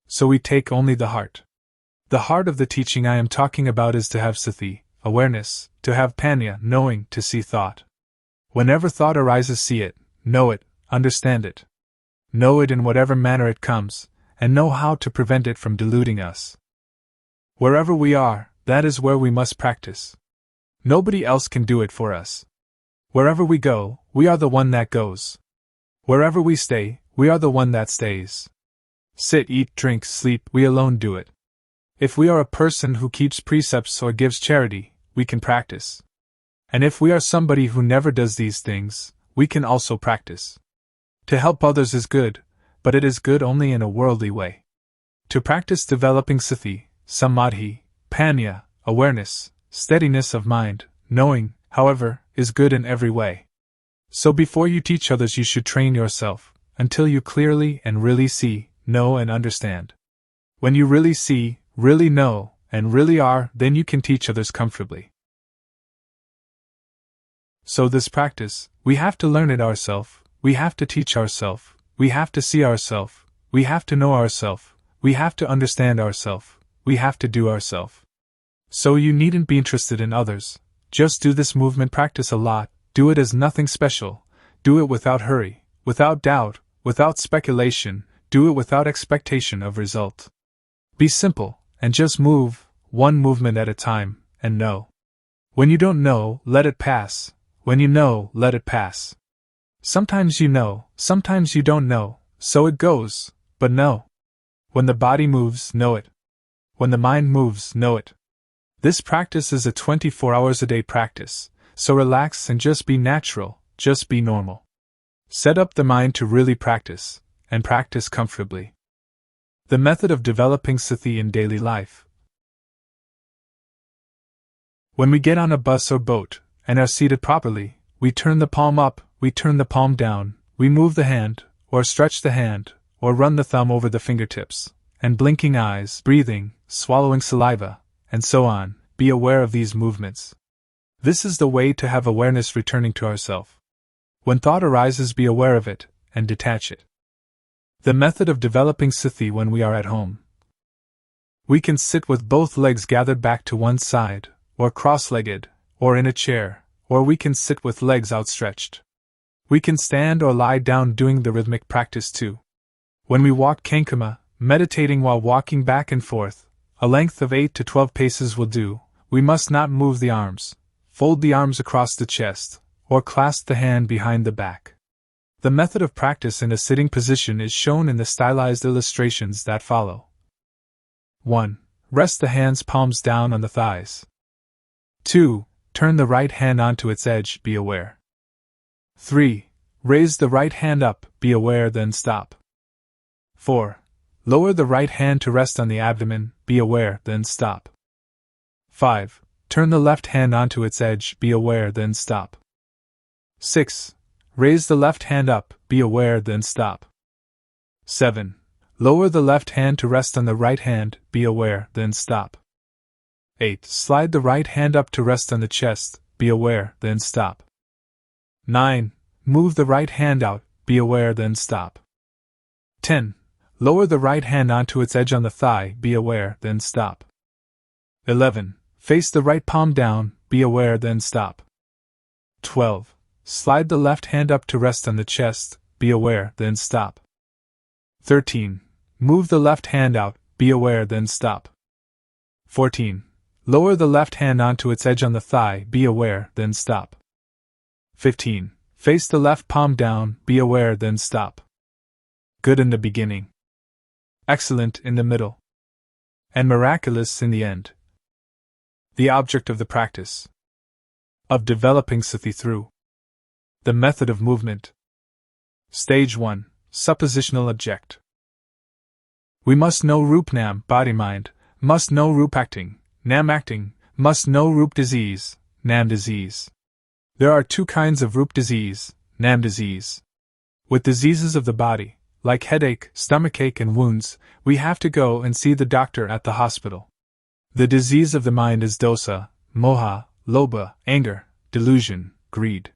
So we take only the heart. The heart of the teaching I am talking about is to have sati, awareness, to have panya, knowing, to see thought. Whenever thought arises, see it, know it, understand it. Know it in whatever manner it comes, and know how to prevent it from deluding us. Wherever we are, that is where we must practice. Nobody else can do it for us. Wherever we go, we are the one that goes. Wherever we stay, we are the one that stays. Sit, eat, drink, sleep, we alone do it. If we are a person who keeps precepts or gives charity, we can practice. And if we are somebody who never does these things, we can also practice. To help others is good, but it is good only in a worldly way. To practice developing sati, samadhi, panya, awareness, steadiness of mind, knowing, however, is good in every way. So before you teach others, you should train yourself, until you clearly and really see, know and understand. When you really see, really know, and really are, then you can teach others comfortably. So this practice, we have to learn it ourselves, we have to teach ourselves, we have to see ourselves, we have to know ourselves, we have to understand ourselves, we have to do ourselves. So you needn't be interested in others, just do this movement practice a lot, do it as nothing special, do it without hurry, without doubt, without speculation, do it without expectation of result. Be simple, and just move, one movement at a time, and know. When you don't know, let it pass. When you know, let it pass. Sometimes you know, sometimes you don't know, so it goes, but know. When the body moves, know it. When the mind moves, know it. This practice is a 24 hours a day practice, so relax and just be natural, just be normal. Set up the mind to really practice, and practice comfortably. The method of developing sati in daily life. When we get on a bus or boat, and are seated properly, we turn the palm up, we turn the palm down, we move the hand, or stretch the hand, or run the thumb over the fingertips, and blinking eyes, breathing, swallowing saliva, and so on, be aware of these movements. This is the way to have awareness returning to ourself. When thought arises, be aware of it, and detach it. The method of developing sati when we are at home. We can sit with both legs gathered back to one side, or cross-legged, or in a chair, or we can sit with legs outstretched. We can stand or lie down doing the rhythmic practice too. When we walk kankama, meditating while walking back and forth, a length of 8 to 12 paces will do, we must not move the arms, fold the arms across the chest, or clasp the hand behind the back. The method of practice in a sitting position is shown in the stylized illustrations that follow. 1. Rest the hands palms down on the thighs. 2. Turn the right hand onto its edge, be aware. 3. Raise the right hand up, be aware, then stop. 4. Lower the right hand to rest on the abdomen, be aware, then stop. 5. Turn the left hand onto its edge, be aware, then stop. 6. Raise the left hand up, be aware, then stop. 7. Lower the left hand to rest on the right hand, be aware, then stop. 8. Slide the right hand up to rest on the chest, be aware, then stop. 9. Move the right hand out, be aware, then stop. 10. Lower the right hand onto its edge on the thigh, be aware, then stop. 11. Face the right palm down, be aware, then stop. 12. Slide the left hand up to rest on the chest, be aware, then stop. 13. Move the left hand out, be aware, then stop. 14. Lower the left hand onto its edge on the thigh, be aware, then stop. 15. Face the left palm down, be aware, then stop. Good in the beginning. Excellent in the middle. And miraculous in the end. The object of the practice. Of developing sati through. The method of movement. Stage 1. Suppositional object. We must know Rup Nam, body-mind, must know Rup acting, Nam acting, must know Rup disease, Nam disease. There are two kinds of Rup disease, Nam disease. With diseases of the body, like headache, stomachache, and wounds, we have to go and see the doctor at the hospital. The disease of the mind is dosa, moha, lobha, anger, delusion, greed.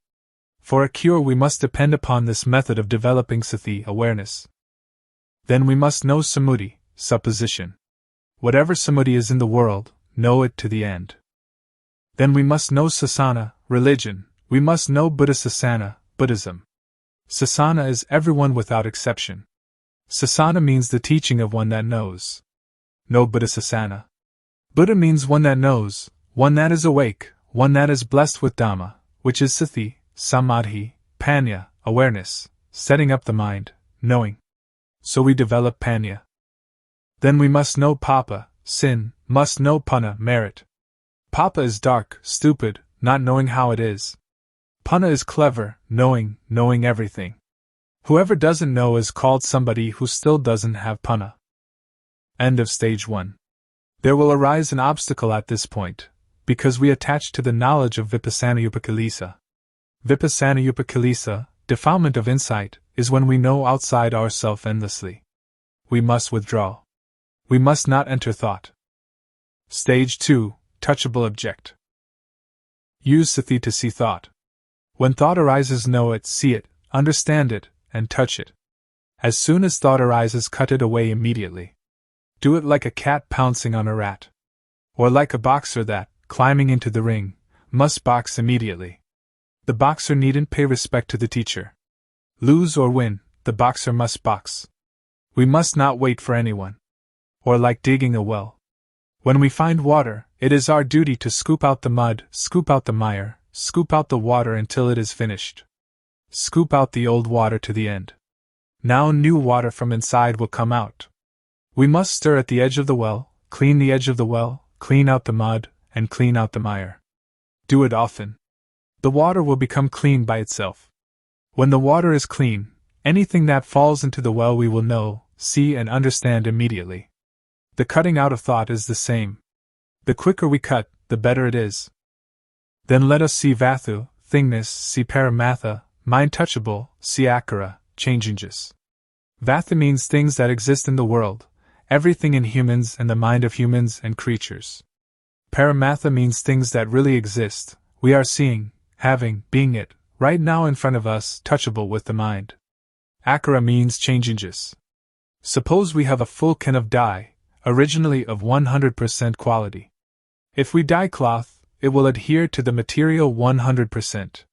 For a cure, we must depend upon this method of developing sati awareness. Then we must know samudhi, supposition. Whatever samudhi is in the world, know it to the end. Then we must know sasana, religion. We must know Buddhasasana, Buddhism. Sasana is everyone without exception. Sasana means the teaching of one that knows. Know Buddhasasana. Buddha means one that knows, one that is awake, one that is blessed with Dhamma, which is sati, samadhi, panya, awareness, setting up the mind, knowing. So we develop panya. Then we must know papa, sin, must know panna, merit. Papa is dark, stupid, not knowing how it is. Panna is clever, knowing everything. Whoever doesn't know is called somebody who still doesn't have panna. End of stage 1. There will arise an obstacle at this point, because we attach to the knowledge of Vipassana upakilesa. Vipassana upakilesa, defilement of insight, is when we know outside ourself endlessly. We must withdraw. We must not enter thought. Stage 2, touchable object. Use sati to see thought. When thought arises, know it, see it, understand it, and touch it. As soon as thought arises, cut it away immediately. Do it like a cat pouncing on a rat. Or like a boxer that, climbing into the ring, must box immediately. The boxer needn't pay respect to the teacher. Lose or win, the boxer must box. We must not wait for anyone. Or like digging a well. When we find water, it is our duty to scoop out the mud, scoop out the mire, scoop out the water until it is finished. Scoop out the old water to the end. Now new water from inside will come out. We must stir at the edge of the well, clean the edge of the well, clean out the mud, and clean out the mire. Do it often. The water will become clean by itself. When the water is clean, anything that falls into the well we will know, see, and understand immediately. The cutting out of thought is the same. The quicker we cut, the better it is. Then let us see Vathu, thingness, see Paramatha, mind touchable, see Akara, changes. Vatha means things that exist in the world, everything in humans and the mind of humans and creatures. Paramatha means things that really exist, we are seeing, having, being it, right now in front of us, touchable with the mind. Akara means changes. Suppose we have a full can of dye, originally of 100% quality. If we dye cloth, it will adhere to the material 100%.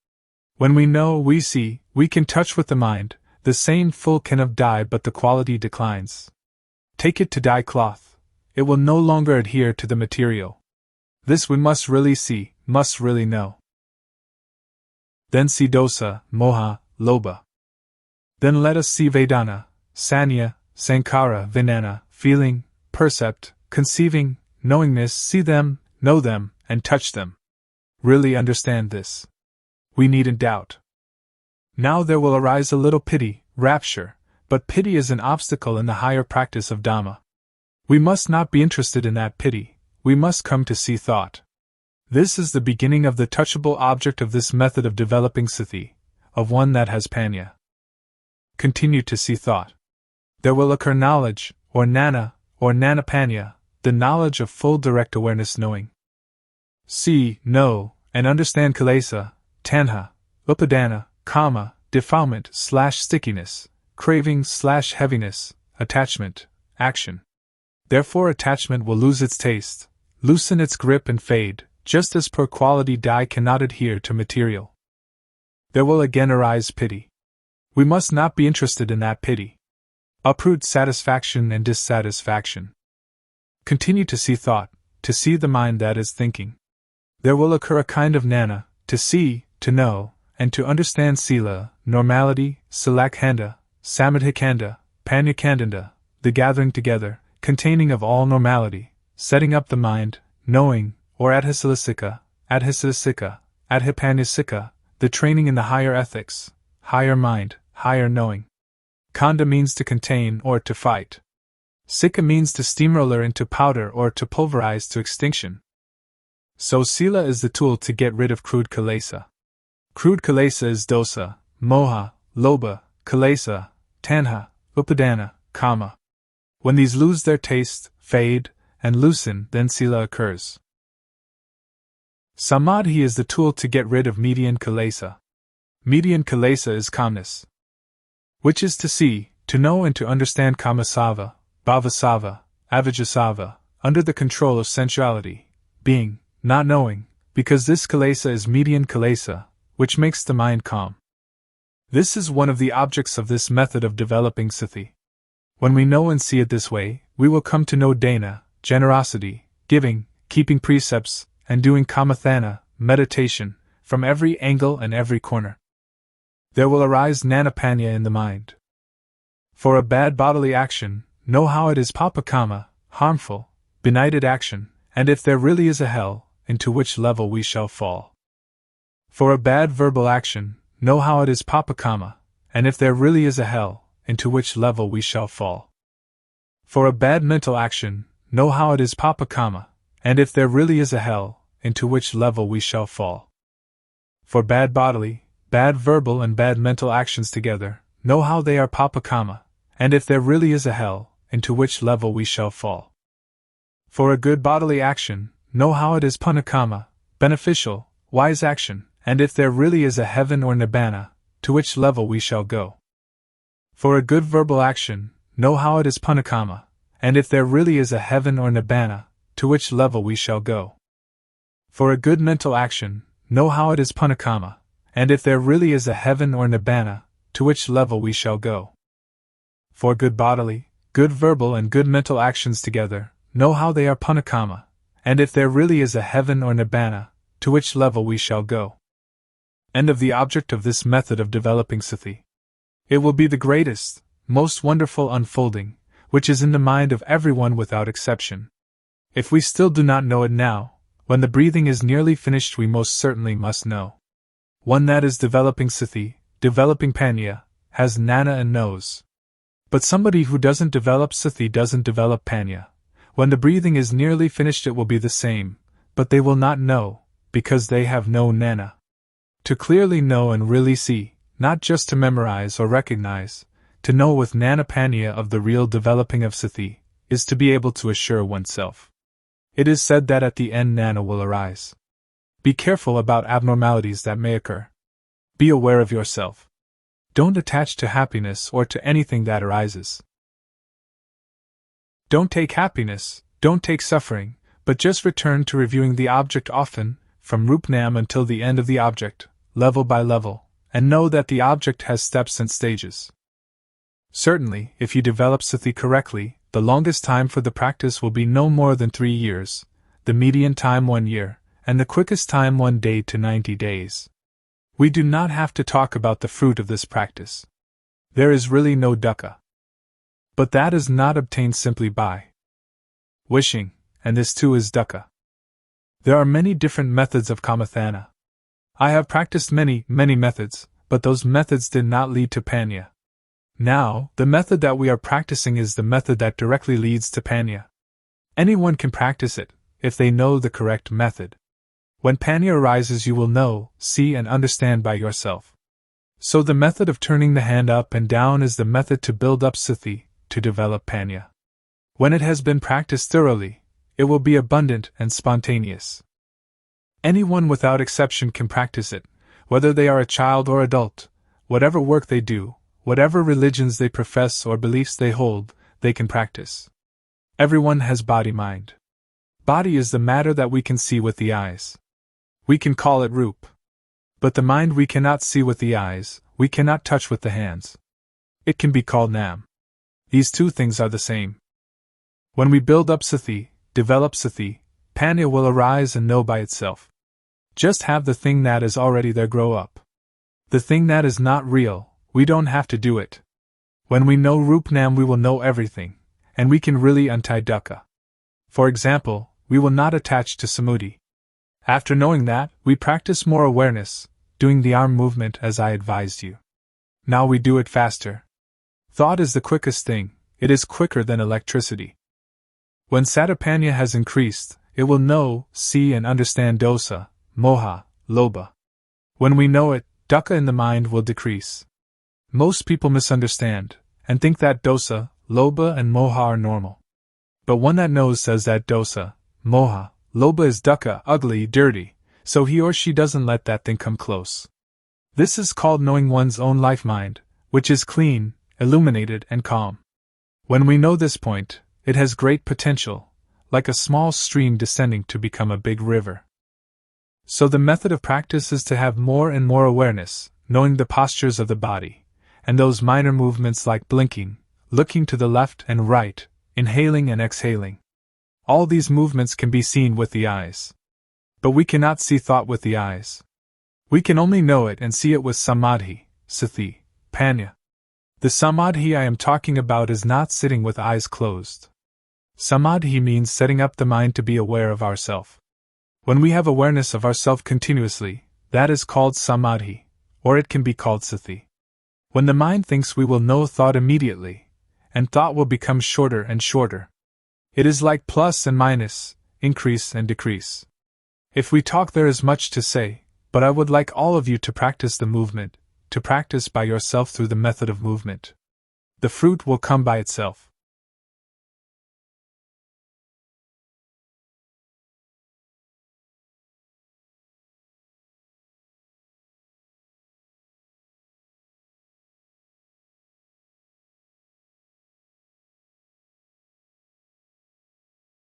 When we know, we see, we can touch with the mind, the same full can of dye, but the quality declines. Take it to dye cloth, it will no longer adhere to the material. This we must really see, must really know. Then see dosa, moha, lobha. Then let us see Vedana, sanya, sankara, vinana, feeling, percept, conceiving, knowingness, see them, know them, and touch them. Really understand this. We needn't doubt. Now there will arise a little pity, rapture, but pity is an obstacle in the higher practice of Dhamma. We must not be interested in that pity, we must come to see thought. This is the beginning of the touchable object of this method of developing sati, of one that has panya. Continue to see thought. There will occur knowledge, or nanapanya, the knowledge of full direct awareness knowing. See, know, and understand kilesa, tanha, upadana, kama, defilement / stickiness, craving / heaviness, attachment, action. Therefore attachment will lose its taste, loosen its grip and fade, just as poor quality dye cannot adhere to material. There will again arise pity. We must not be interested in that pity. Uproot satisfaction and dissatisfaction. Continue to see thought, to see the mind that is thinking. There will occur a kind of nana, to see, to know, and to understand sila, normality, silakhanda, samadhikanda, panyakandanda, the gathering together, containing of all normality, setting up the mind, knowing, or adhisalasika, adhipanyasika, the training in the higher ethics, higher mind, higher knowing. Kanda means to contain or to fight. Sika means to steamroller into powder or to pulverize to extinction. So sila is the tool to get rid of crude kilesa. Crude kilesa is dosa, moha, lobha, kilesa, tanha, upadana, kama. When these lose their taste, fade, and loosen, then sila occurs. Samadhi is the tool to get rid of median kilesa. Median kilesa is calmness, which is to see, to know, and to understand kamasava, bhavasava, avijasava, under the control of sensuality, being, not knowing, because this kilesa is median kilesa, which makes the mind calm. This is one of the objects of this method of developing sati. When we know and see it this way, we will come to know dana, generosity, giving, keeping precepts, and doing kamathana, meditation, from every angle and every corner. There will arise nanapanya in the mind. For a bad bodily action, know how it is papakama, harmful, benighted action, and if there really is a hell, into which level we shall fall. For a bad verbal action, know how it is papakama, and if there really is a hell, into which level we shall fall. For a bad mental action, know how it is papakama, and if there really is a hell, into which level we shall fall. For bad bodily, bad verbal and bad mental actions together, know how they are papakama, and if there really is a hell, into which level we shall fall. For a good bodily action, know how it is panakama, beneficial, wise action, and if there really is a heaven or nibbana, to which level we shall go. For a good verbal action, know how it is panakama, and if there really is a heaven or nibbana, to which level we shall go. For a good mental action, know how it is panakama, and if there really is a heaven or nibbana, to which level we shall go. For good bodily, good verbal and good mental actions together, know how they are panakama, and if there really is a heaven or nibbana, to which level we shall go. End of the object of this method of developing sati. It will be the greatest, most wonderful unfolding, which is in the mind of everyone without exception. If we still do not know it now, when the breathing is nearly finished we most certainly must know. One that is developing sati, developing panya, has jnana and knows. But somebody who doesn't develop sati doesn't develop panya. When the breathing is nearly finished it will be the same, but they will not know, because they have no jnana. To clearly know and really see, not just to memorize or recognize, to know with jnana panya of the real developing of sati, is to be able to assure oneself. It is said that at the end jnana will arise. Be careful about abnormalities that may occur. Be aware of yourself. Don't attach to happiness or to anything that arises. Don't take happiness, don't take suffering, but just return to reviewing the object often, from rupnam until the end of the object, level by level, and know that the object has steps and stages. Certainly, if you develop sati correctly, the longest time for the practice will be no more than 3 years, the median time 1 year, and the quickest time 1 day to 90 days. We do not have to talk about the fruit of this practice. There is really no dukkha. But that is not obtained simply by wishing, and this too is dukkha. There are many different methods of kamathana. I have practiced many methods, but those methods did not lead to panya. Now, the method that we are practicing is the method that directly leads to panya. Anyone can practice it, if they know the correct method. When panya arises you will know, see and understand by yourself. So the method of turning the hand up and down is the method to build up sati, to develop panya. When it has been practiced thoroughly, it will be abundant and spontaneous. Anyone without exception can practice it, whether they are a child or adult, whatever work they do, whatever religions they profess or beliefs they hold, they can practice. Everyone has body-mind. Body is the matter that we can see with the eyes. We can call it rup. But the mind we cannot see with the eyes, we cannot touch with the hands. It can be called nam. These two things are the same. When we build up sati, develop sati, panya will arise and know by itself. Just have the thing that is already there grow up. The thing that is not real, we don't have to do it. When we know rupnam we will know everything, and we can really untie dukkha. For example, we will not attach to samudhi. After knowing that, we practice more awareness, doing the arm movement as I advised you. Now we do it faster. Thought is the quickest thing, it is quicker than electricity. When satipanya has increased, it will know, see and understand dosa, moha, lobha. When we know it, dukkha in the mind will decrease. Most people misunderstand, and think that dosa, lobha and moha are normal. But one that knows says that dosa, moha, lobha is dukkha, ugly, dirty, so he or she doesn't let that thing come close. This is called knowing one's own life mind, which is clean, illuminated and calm. When we know this point, it has great potential, like a small stream descending to become a big river. So the method of practice is to have more and more awareness, knowing the postures of the body, and those minor movements like blinking, looking to the left and right, inhaling and exhaling. All these movements can be seen with the eyes. But we cannot see thought with the eyes. We can only know it and see it with samadhi, sati, panya. The samadhi I am talking about is not sitting with eyes closed. Samadhi means setting up the mind to be aware of ourself. When we have awareness of ourself continuously, that is called samadhi, or it can be called sati. When the mind thinks we will know thought immediately, and thought will become shorter and shorter. It is like plus and minus, increase and decrease. If we talk there is much to say, but I would like all of you to practice the movement, to practice by yourself through the method of movement. The fruit will come by itself.